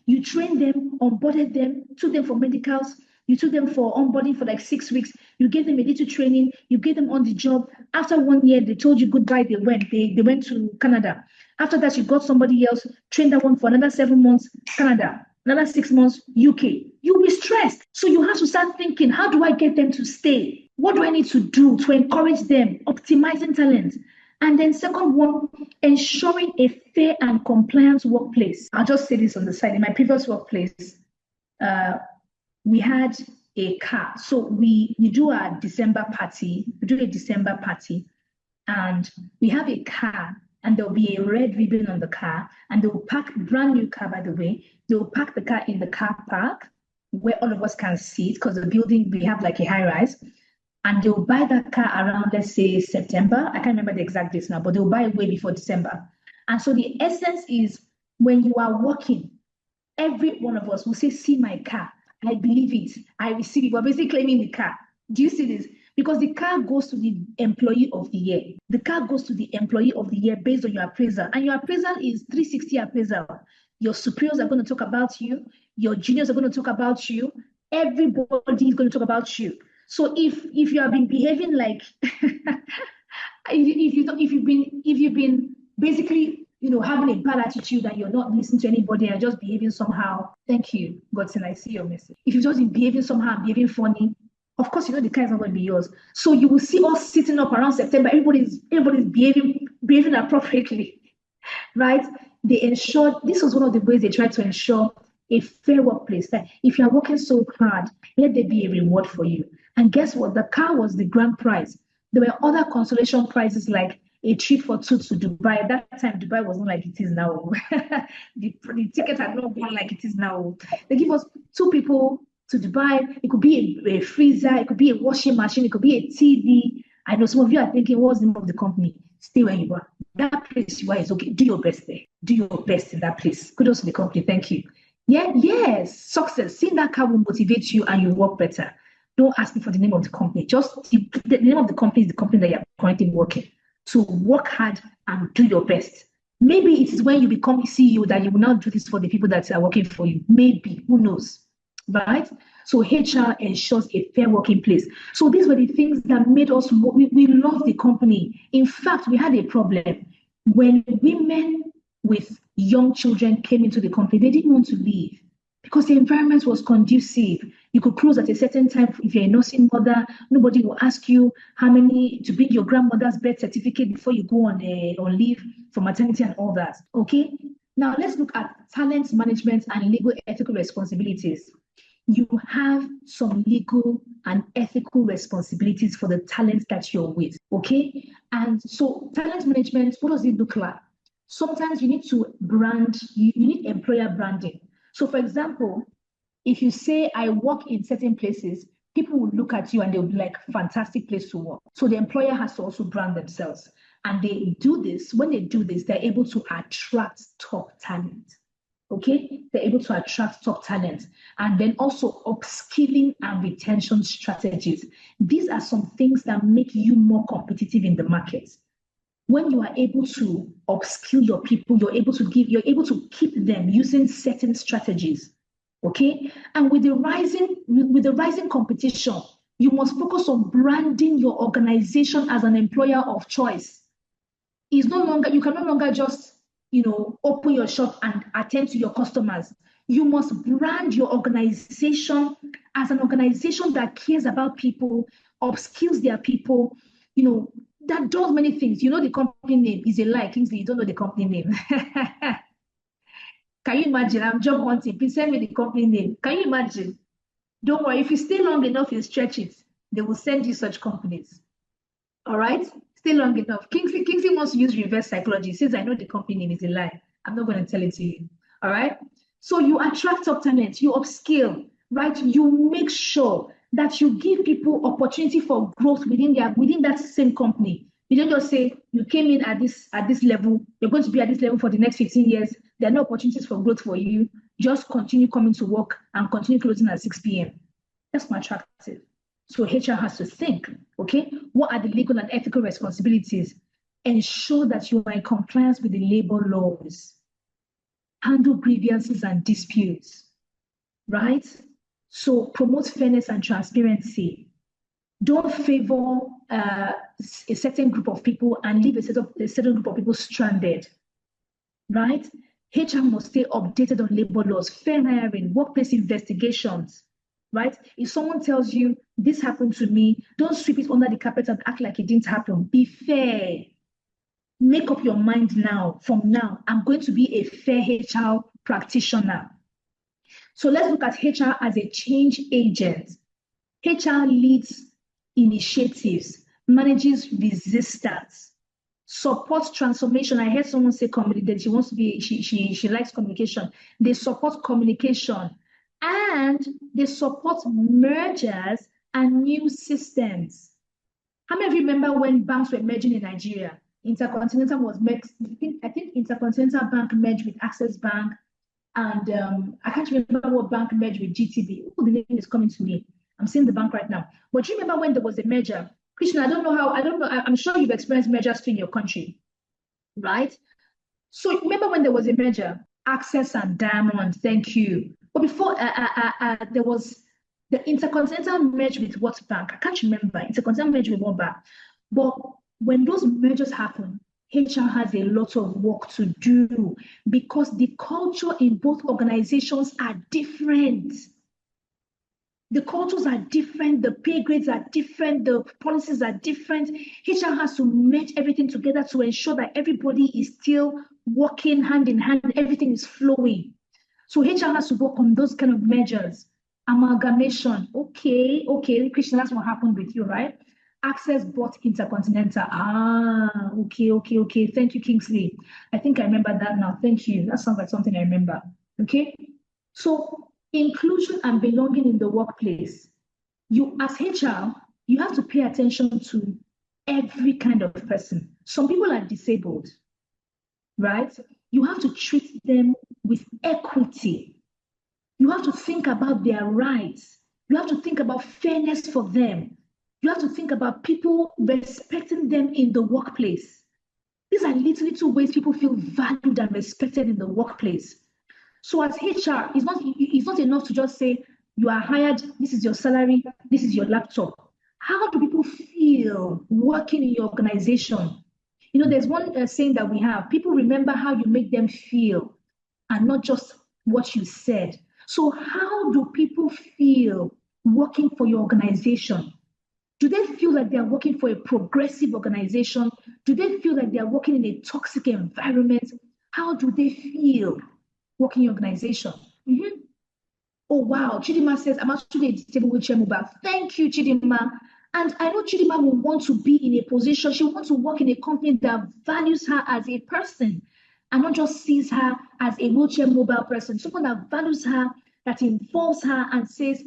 You train them, onboarded them, took them for medicals, you took them for onboarding for like 6 weeks, you gave them a little training, you gave them on the job. After 1 year, they told you goodbye, they went to Canada. After that, you got somebody else, trained that one for another 7 months, Canada, another 6 months, UK. You'll be stressed. So you have to start thinking, how do I get them to stay? What do I need to do to encourage them? Optimizing talent. And then second one, ensuring a fair and compliant workplace. I'll just say this on the side. In my previous workplace, we had a car. So we do a December party. And we have a car, and there'll be a red ribbon on the car, and they'll park brand new car, by the way. They'll park the car in the car park where all of us can see it, because the building, we have like a high rise. And they'll buy that car around, let's say, September. I can't remember the exact dates now, but they'll buy it way before December. And so the essence is, when you are working, every one of us will say, see my car. I believe it. I receive it. We're basically claiming the car. Do you see this? Because the car goes to the employee of the year. The car goes to the employee of the year based on your appraisal. And your appraisal is 360 appraisal. Your superiors are going to talk about you. Your juniors are going to talk about you. Everybody is going to talk about you. So if you have been behaving like, if you've been basically having a bad attitude and you're not listening to anybody and just behaving somehow. Thank you, Godson. I see your message. If you're just behaving somehow, behaving funny, of course, the car is not going to be yours. So you will see us sitting up around September. Everybody's behaving appropriately, right? They ensured, this was one of the ways they tried to ensure a fair workplace. That if you are working so hard, let there be a reward for you. And guess what? The car was the grand prize. There were other consolation prizes like a trip for two to Dubai. At that time, Dubai wasn't like it is now. the ticket had not gone like it is now. They give us 2 people to Dubai. It could be a freezer, it could be a washing machine, it could be a TV. I know some of you are thinking, what's the name of the company? Stay where you are. That place you are is okay. Do your best there. Do your best in that place. Kudos to the company. Thank you. Yeah, yes, success. Seeing that car will motivate you and you work better. Don't ask me for the name of the company. Just the name of the company is the company that you're currently working. So work hard and do your best. Maybe it is when you become CEO that you will now do this for the people that are working for you. Maybe, who knows, right? So HR ensures a fair working place. So these were the things that made us, we love the company. In fact, we had a problem. When women with young children came into the company, they didn't want to leave because the environment was conducive. You could close at a certain time. If you're a nursing mother, nobody will ask you how many to bring your grandmother's birth certificate before you go on leave for maternity and all that. Okay. Now let's look at talent management and legal ethical responsibilities. You have some legal and ethical responsibilities for the talent that you're with. Okay. And so talent management, what does it look like? Sometimes you need to brand, you need employer branding. So for example, if you say I work in certain places, people will look at you and they'll be like, fantastic place to work. So the employer has to also brand themselves. And they do this, when they do this, they're able to attract top talent. Okay, they're able to attract top talent. And then also upskilling and retention strategies. These are some things that make you more competitive in the market. When you are able to upskill your people, you're able to keep them using certain strategies. Okay, and with the rising competition, you must focus on branding your organization as an employer of choice. You can no longer just open your shop and attend to your customers. You must brand your organization as an organization that cares about people, upskills their people, that does many things. The company name is a lie. Kingsley, you don't know the company name. Can you imagine? I'm job hunting. Please send me the company name. Can you imagine? Don't worry. If you stay long enough, you stretch it. They will send you such companies. All right? Stay long enough. Kingsley wants to use reverse psychology. He says, I know the company name is a lie. I'm not going to tell it to you. All right? So you attract top talent. You upskill, right? You make sure that you give people opportunity for growth within that same company. You don't just say you came in at this level, you're going to be at this level for the next 15 years. There are no opportunities for growth for you. Just continue coming to work and continue closing at 6 p.m. That's not attractive. So HR has to think, okay, what are the legal and ethical responsibilities? Ensure that you are in compliance with the labor laws. Handle grievances and disputes, right? So promote fairness and transparency. Don't favor a certain group of people and leave a certain group of people stranded, right? HR must stay updated on labor laws, fair hiring, workplace investigations, right? If someone tells you this happened to me, don't sweep it under the carpet and act like it didn't happen. Be fair. Make up your mind now. From now, I'm going to be a fair HR practitioner. So let's look at HR as a change agent. HR leads initiatives, manages resistance, supports transformation. I heard someone say that she likes communication. They support communication and they support mergers and new systems. How many of you remember when banks were merging in Nigeria? Intercontinental was merged. I think Intercontinental Bank merged with Access Bank, and I can't remember what bank merged with GTB. Oh, the name is coming to me. I'm seeing the bank right now. But do you remember when there was a merger? Krishna, I don't know. I'm sure you've experienced mergers in your country, right? So remember when there was a merger, Access and Diamond, thank you. But before there was the Intercontinental merged with what bank? I can't remember. Intercontinental merged with what bank? But when those mergers happen, HR has a lot of work to do because the culture in both organizations are different. The cultures are different, the pay grades are different, the policies are different. HR has to merge everything together to ensure that everybody is still working hand in hand, everything is flowing. So HR has to work on those kind of measures. Amalgamation. Okay, Christian, that's what happened with you, right? Access bought Intercontinental. Okay. Thank you, Kingsley. I think I remember that now. Thank you. That sounds like something I remember. Okay. So inclusion and belonging in the workplace. You, as HR, you have to pay attention to every kind of person. Some people are disabled, right? You have to treat them with equity. You have to think about their rights. You have to think about fairness for them. You have to think about people respecting them in the workplace. These are little ways people feel valued and respected in the workplace. So as HR, it's not enough to just say, you are hired, this is your salary, this is your laptop. How do people feel working in your organization? You know, there's one saying that we have, people remember how you make them feel and not just what you said. So how do people feel working for your organization? Do they feel like they're working for a progressive organization? Do they feel like they're working in a toxic environment? How do they feel working in your organization? Oh, wow. Chidima says, I'm actually a disabled wheelchair mover. Thank you, Chidima. And I know Chidima will want to be in a position, she wants to work in a company that values her as a person and not just sees her as a wheelchair mobile person, someone that values her, that involves her and says,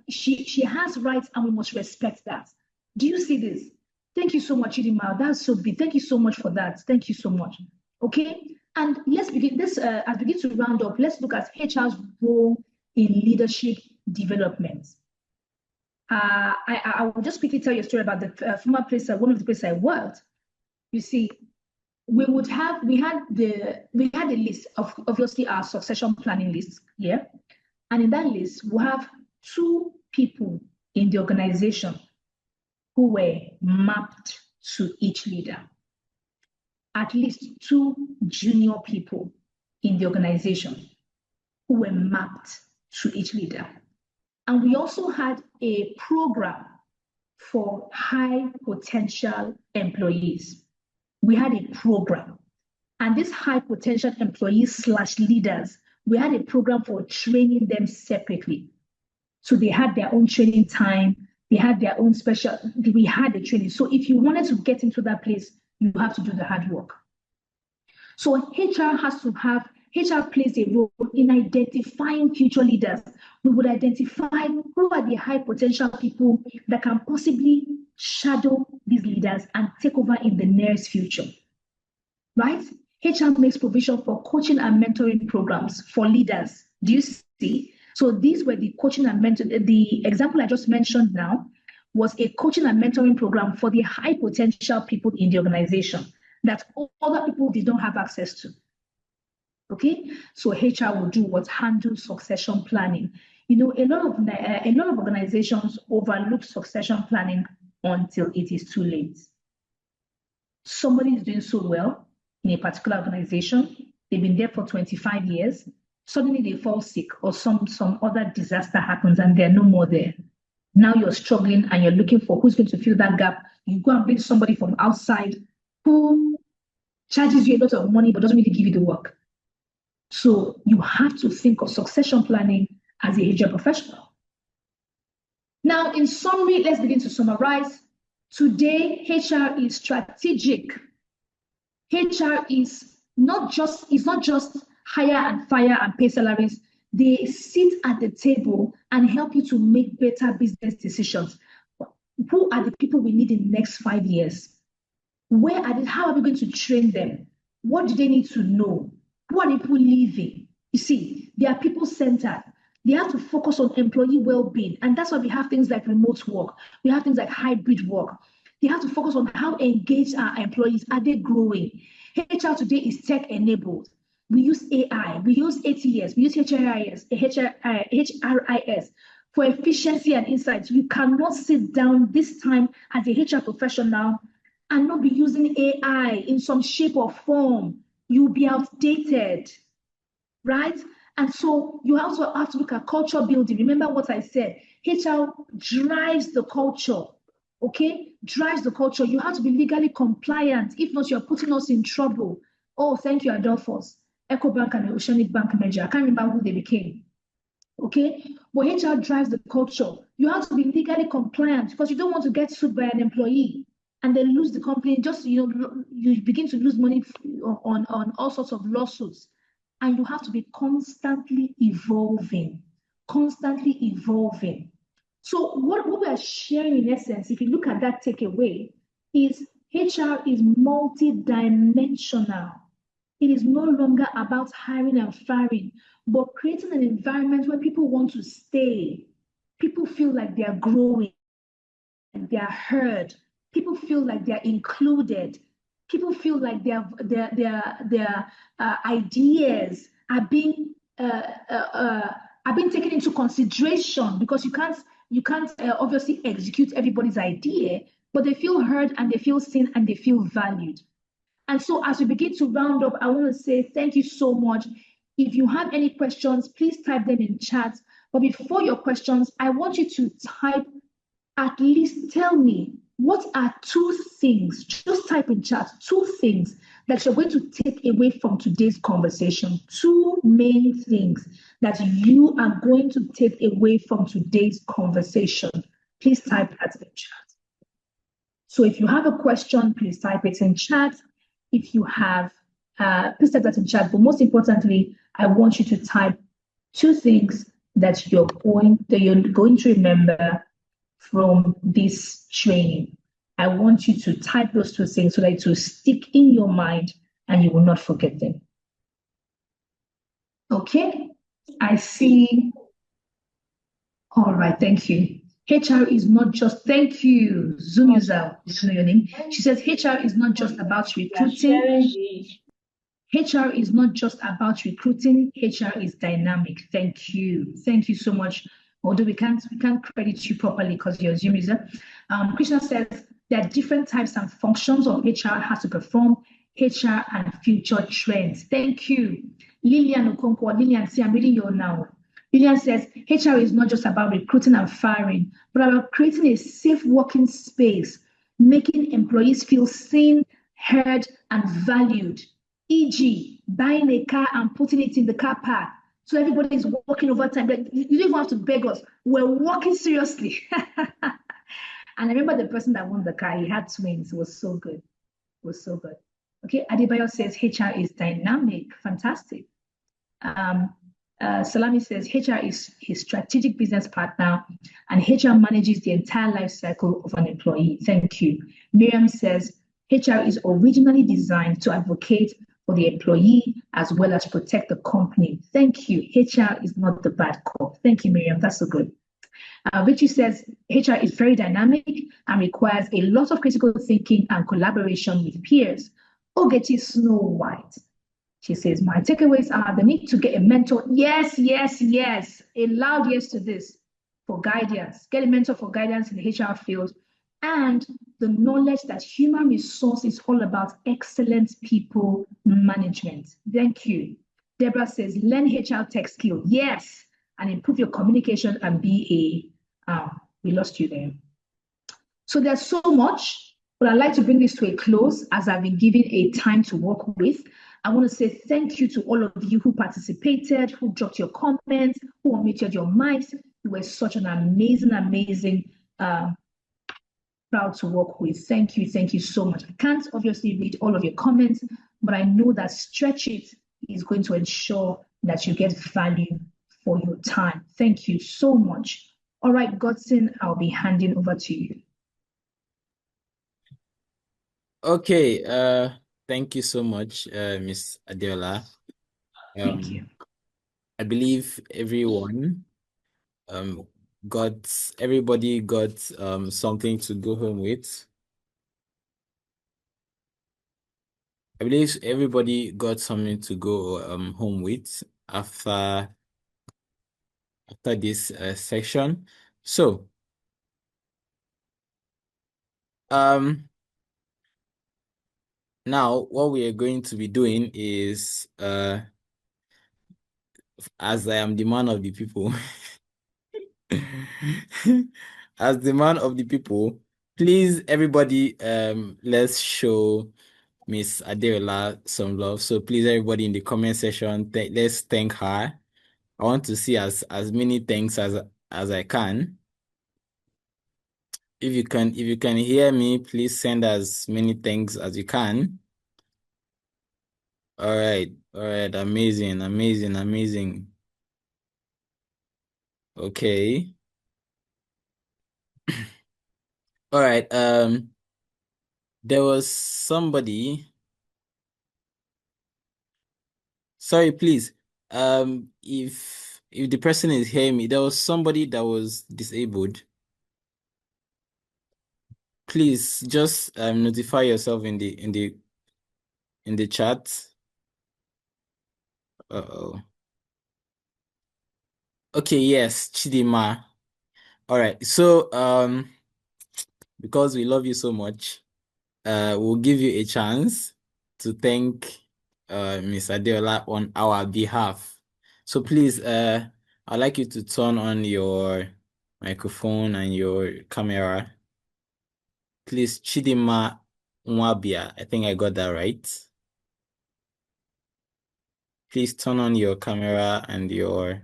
she has rights and we must respect that. Do you see this? Thank you so much, Chidima. That's so big. Thank you so much for that. Thank you so much. Okay. And let's begin this as we begin to round up. Let's look at HR's role in leadership development. I will just quickly tell you a story about the former place, one of the places I worked. You see, we had a list of obviously our succession planning list, yeah, and in that list we have 2 people in the organization who were mapped to each leader. At least 2 junior people in the organization who were mapped to each leader. And we also had a program for high potential employees. We had a program. And these high potential employees / leaders, we had a program for training them separately. So they had their own training time. They had their own we had the training. So if you wanted to get into that place, you have to do the hard work. So HR plays a role in identifying future leaders. We would identify who are the high potential people that can possibly shadow these leaders and take over in the nearest future, right? HR makes provision for coaching and mentoring programs for leaders. Do you see? So these were the coaching and mentoring. The example I just mentioned now was a coaching and mentoring program for the high potential people in the organization that other people did not have access to. Okay, so HR will do what? Handle succession planning. You know, a lot of organizations overlook succession planning until it is too late. Somebody is doing so well in a particular organization, they've been there for 25 years, suddenly they fall sick or some other disaster happens and they're no more there. Now you're struggling and you're looking for who's going to fill that gap. You go and bring somebody from outside who charges you a lot of money but doesn't really give you the work. So you have to think of succession planning as a HR professional. Now, in summary, let's begin to summarize. Today, HR is strategic. HR is not just hire and fire and pay salaries. They sit at the table and help you to make better business decisions. Who are the people we need in the next 5 years? How are we going to train them? What do they need to know? Who are the people leaving? You see, they are people-centered. They have to focus on employee well-being. And that's why we have things like remote work. We have things like hybrid work. They have to focus on how engaged our employees. Are they growing? HR today is tech-enabled. We use AI. We use ATS. We use HRIS for efficiency and insights. You cannot sit down this time as a HR professional and not be using AI in some shape or form. You'll be outdated, right? And so you also have to look at culture building. Remember what I said, HR drives the culture, okay? Drives the culture. You have to be legally compliant. If not, you're putting us in trouble. Oh, thank you, Adolphus. EcoBank and Oceanic Bank Manager. I can't remember who they became. Okay, but HR drives the culture. You have to be legally compliant because you don't want to get sued by an employee and then lose the company. Just you begin to lose money on all sorts of lawsuits, and you have to be constantly evolving, constantly evolving. So what we are sharing in essence, if you look at that takeaway, is HR is multi-dimensional. It is no longer about hiring and firing, but creating an environment where people want to stay. People feel like they are growing, they are heard. People feel like they are included. People feel like their ideas are being taken into consideration because you can't obviously execute everybody's idea, but they feel heard and they feel seen and they feel valued. And so as we begin to round up, I want to say thank you so much. If you have any questions, please type them in chat. But before your questions, I want you to type, at least tell me, what are 2 things, just type in chat, 2 things that you're going to take away from today's conversation. 2 main things that you are going to take away from today's conversation. Please type that in chat. So if you have a question, please type it in chat. If you have, please type that in chat. But most importantly, I want you to type 2 things that you're going to remember from this training. I want you to type those 2 things so that it will stick in your mind and you will not forget them. Okay, I see. All right, thank you. HR is not just, thank you, Zoom user, you know your name. She says HR is not just about recruiting. HR is not just about recruiting. HR is dynamic. Thank you. Thank you so much. Although we can't credit you properly because you're a Zoom user. Krishna says there are different types and functions of HR has to perform. HR and future trends. Thank you. Lillian Okonkwo. Lillian, see, I'm reading you now. Lillian says HR is not just about recruiting and firing, but about creating a safe working space, making employees feel seen, heard, and valued. E.g., buying a car and putting it in the car park. So everybody is working overtime. You don't even have to beg us. We're working seriously. And I remember the person that won the car, he had twins. It was so good. It was so good. Okay, Adebayo says HR is dynamic. Fantastic. Salami says HR is his strategic business partner and HR manages the entire life cycle of an employee. Thank you. Miriam says HR is originally designed to advocate for the employee as well as protect the company. Thank you. HR is not the bad cop. Thank you, Miriam. That's so good. Richie says HR is very dynamic and requires a lot of critical thinking and collaboration with peers. Ogeti Snow White. She says, my takeaways are the need to get a mentor. Yes, yes, yes. A loud yes to this for guidance. Get a mentor for guidance in the HR field. And the knowledge that human resource is all about excellent people management. Thank you. Deborah says, learn HR tech skill. Yes. And improve your communication and be we lost you there. So there's so much, but I'd like to bring this to a close as I've been given a time to work with. I want to say thank you to all of you who participated, who dropped your comments, who unmuted your mics. You were such an amazing crowd to work with. Thank you so much. I can't obviously read all of your comments, but I know that Stretch It is going to ensure that you get value for your time. Thank you so much. All right, Godson, I'll be handing over to you. Okay, thank you so much, Miss Adeola. Thank you. I believe everybody got something to go home with. I believe everybody got something to go home with after this section. So Now, what we are going to be doing is, as I am the man of the people, as the man of the people, please, everybody, let's show Miss Adeola some love. So please, everybody in the comment section, let's thank her. I want to see as many thanks as I can. If you can hear me, please send as many thanks as you can. All right, amazing, amazing, amazing. Okay. All right. There was somebody. Sorry, please. If the person is hearing me, there was somebody that was disabled. Please just notify yourself in the chat. Uh-oh. Okay, yes, Chidima. All right. So because we love you so much, we'll give you a chance to thank Miss Adeola on our behalf. So please, I'd like you to turn on your microphone and your camera. Please, Chidima Nwabia. I think I got that right. Please turn on your camera and your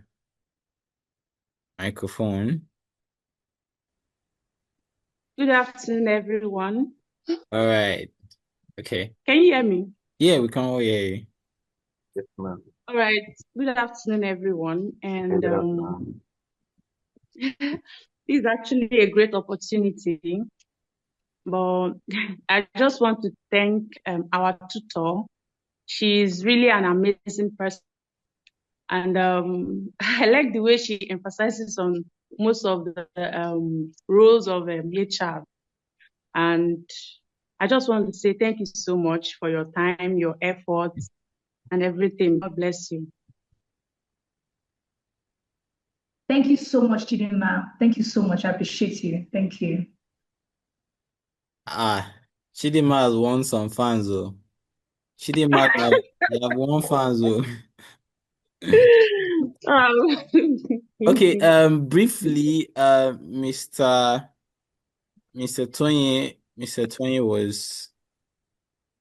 microphone. Good afternoon, everyone. All right. Okay. Can you hear me? Yeah, we can all hear you. Yes, ma'am. All right. Good afternoon, everyone. And Good afternoon. this is actually a great opportunity. But I just want to thank our tutor. She's really an amazing person. And I like the way she emphasizes on most of the roles of HR. And I just want to say thank you so much for your time, your efforts, and everything. God bless you. Thank you so much, Chidinma. Thank you so much. I appreciate you. Thank you. Chidima has won some fans, though. Chidima, you have won fans, though. Okay, briefly, Mr. Tony was,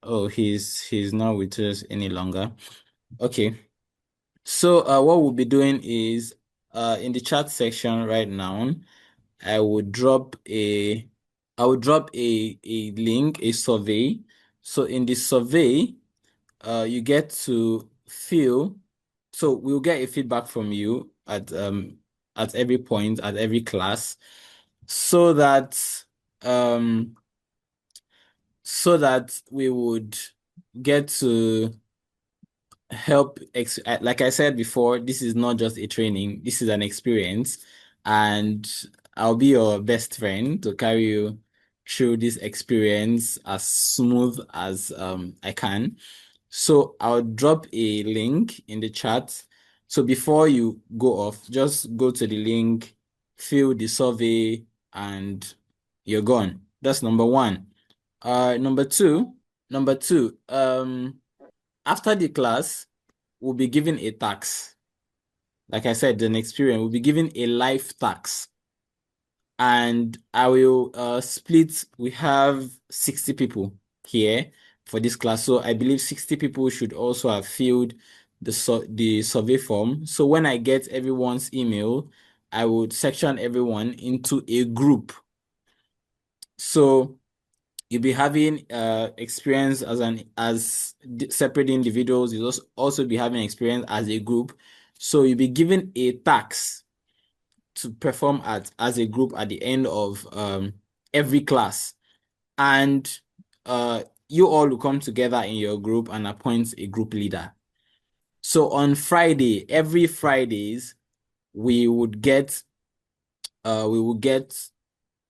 oh, he's not with us any longer. Okay. So what we'll be doing is in the chat section right now, I would drop a link, a survey. So in the survey, you get to fill. So we'll get a feedback from you at every point, at every class, so that we would get to help. Like I said before, this is not just a training, this is an experience, and I'll be your best friend to carry you through this experience as smooth as I can. So I'll drop a link in the chat. So before you go off, just go to the link, fill the survey, and you're gone. That's number one. Number two, after the class, we'll be given a tax. Like I said, an experience, we'll be given a life tax. And I will split. We have 60 people here for this class. So I believe 60 people should also have filled the survey form. So when I get everyone's email, I would section everyone into a group. So you'll be having experience as separate individuals. You'll also be having experience as a group. So you'll be given a task to perform as a group at the end of every class, and you all will come together in your group and appoint a group leader. So on Friday, every Fridays, we would get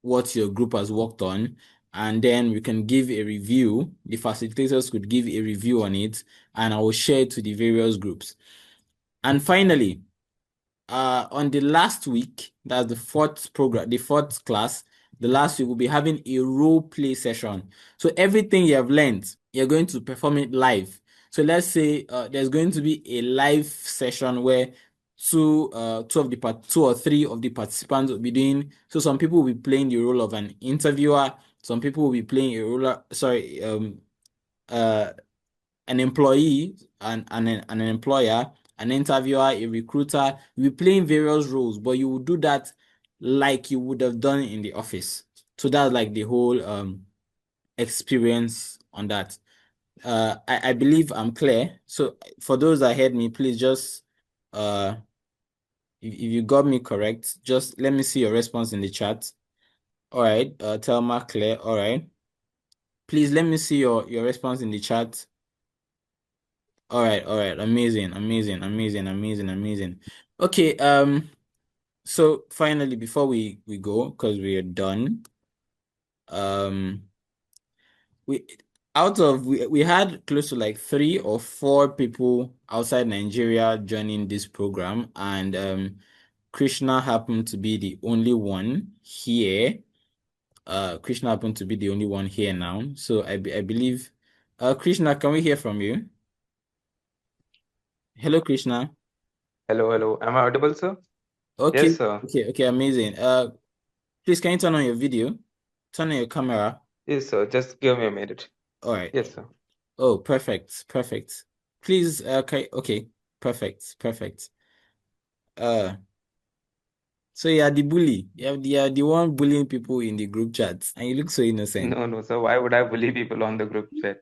what your group has worked on, and then we can give a review. The facilitators could give a review on it, and I will share it to the various groups. And finally, on the last week, that's the fourth class, the last week we'll be having a role play session. So everything you have learned you're going to perform it live. So let's say there's going to be a live session where two or three of the participants will be doing. So some people will be playing the role of an interviewer. Some people will be playing a role. An employee and an employer, an interviewer, a recruiter. You'll be playing various roles, but you will do that like you would have done in the office. So that's like the whole experience on that. I believe I'm clear. So for those that heard me, please just if you got me correct, just let me see your response in the chat. All right, Telma, clear. All right. Please let me see your response in the chat. All right, all right. Amazing, amazing, amazing, amazing, amazing. Okay, so finally before we go, because we are done, um we we had close to like 3 or 4 people outside Nigeria joining this program, and Krishna happened to be the only one here. Krishna happened to be the only one here now. So I believe Krishna, can we hear from you? Hello, Krishna. Hello, hello. Am I audible, sir? Okay, Yes, sir. okay, amazing. Please can you turn on your video? Turn on your camera. Yes, sir. Just give me a minute. All right. Yes, sir. Oh, perfect, perfect. Please, okay, perfect. Uh, so you are the bully. You are the one bullying people in the group chats, and you look so innocent. No, no, sir. Why would I bully people on the group chat?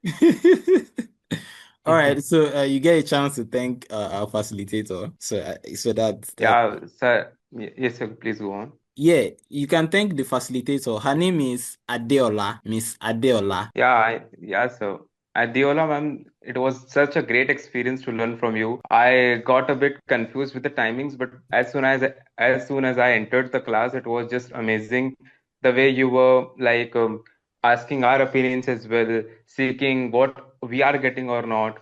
All right, so you get a chance to thank our facilitator. So that Yeah, sir. Yes, sir. Please go on. yeah, you can thank the facilitator. Her name is Adeola, Miss Adeola. Yeah, sir. Adeola, ma'am, it was such a great experience to learn from you. I got a bit confused with the timings, but as soon as I entered the class, it was just amazing. The way you were like asking our opinions as well, seeking what we are getting or not,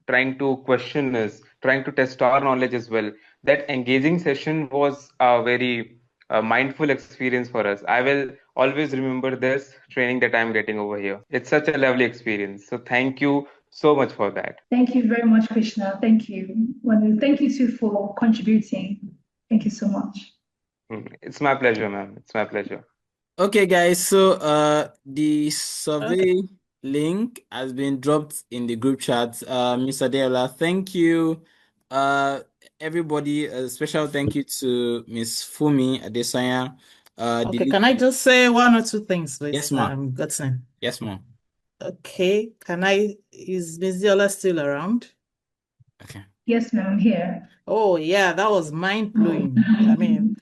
trying to question us, trying to test our knowledge as well. That engaging session was a very mindful experience for us. I will always remember this training that I'm getting over here. It's such a lovely experience. So thank you so much for that. Thank you very much, Krishna. Thank you. Well, thank you too for contributing. Thank you so much. It's my pleasure, ma'am. It's my pleasure. Okay, guys, so the survey link has been dropped in the group chat. Mr. Deola, thank you. Everybody, a special thank you to Miss Fumi Adesanya. Okay, can I just say one or two things, please? Yes, ma'am. Godson. Yes, ma'am. Okay, is Ms. Diola still around? Okay. Yes, ma'am, I'm here. Oh yeah, that was mind-blowing.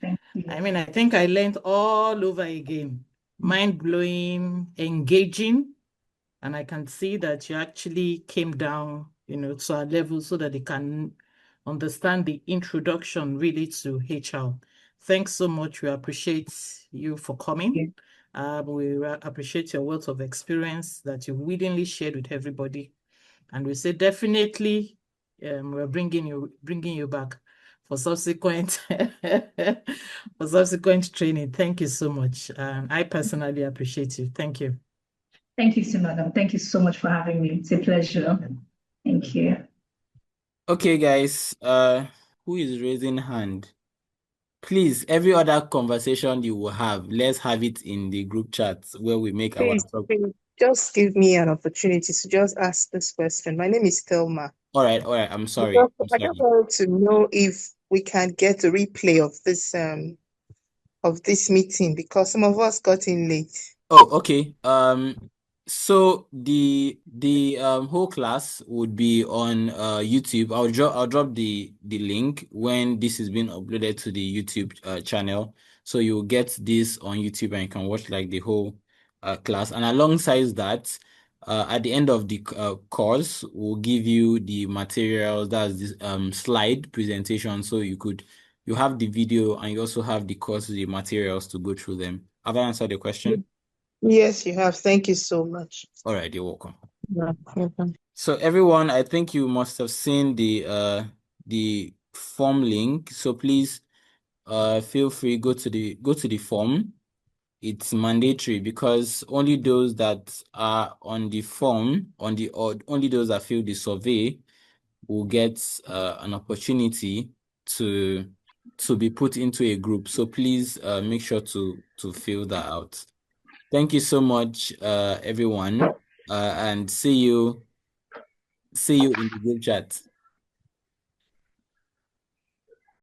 Thank you. I think I learned all over again. Mind-blowing, engaging, and I can see that you actually came down, to our level so that they can understand the introduction really to HR. Thanks so much. We appreciate you for coming. We appreciate your wealth of experience that you willingly shared with everybody. And we say definitely we're bringing you back for subsequent training. Thank you so much. I personally appreciate you. Thank you. Thank you, madam. Thank you so much for having me. It's a pleasure. Thank you. Okay, guys. Who is raising hand? Please, every other conversation you will have, let's have it in the group chat where we make our talk. Please, just give me an opportunity to just ask this question. My name is Thelma. All right. I'm sorry. I just wanted to know if we can get a replay of this meeting because some of us got in late. Oh, okay. So the whole class would be on YouTube. I'll drop the link when this is being uploaded to the YouTube channel. So you'll get this on YouTube and you can watch like the whole class. And alongside that, at the end of the course, we'll give you the materials. That's this slide presentation. So you have the video and you also have the course, the materials to go through them. Have I answered the question? Yes, you have. Thank you so much. All right, you're welcome. Yeah, welcome. So everyone, I think you must have seen the form link. So please feel free go to the form it's mandatory because only those that are on the form, or only those that fill the survey will get an opportunity to be put into a group. So please make sure to fill that out. Thank you so much, everyone, and see you in the group chat.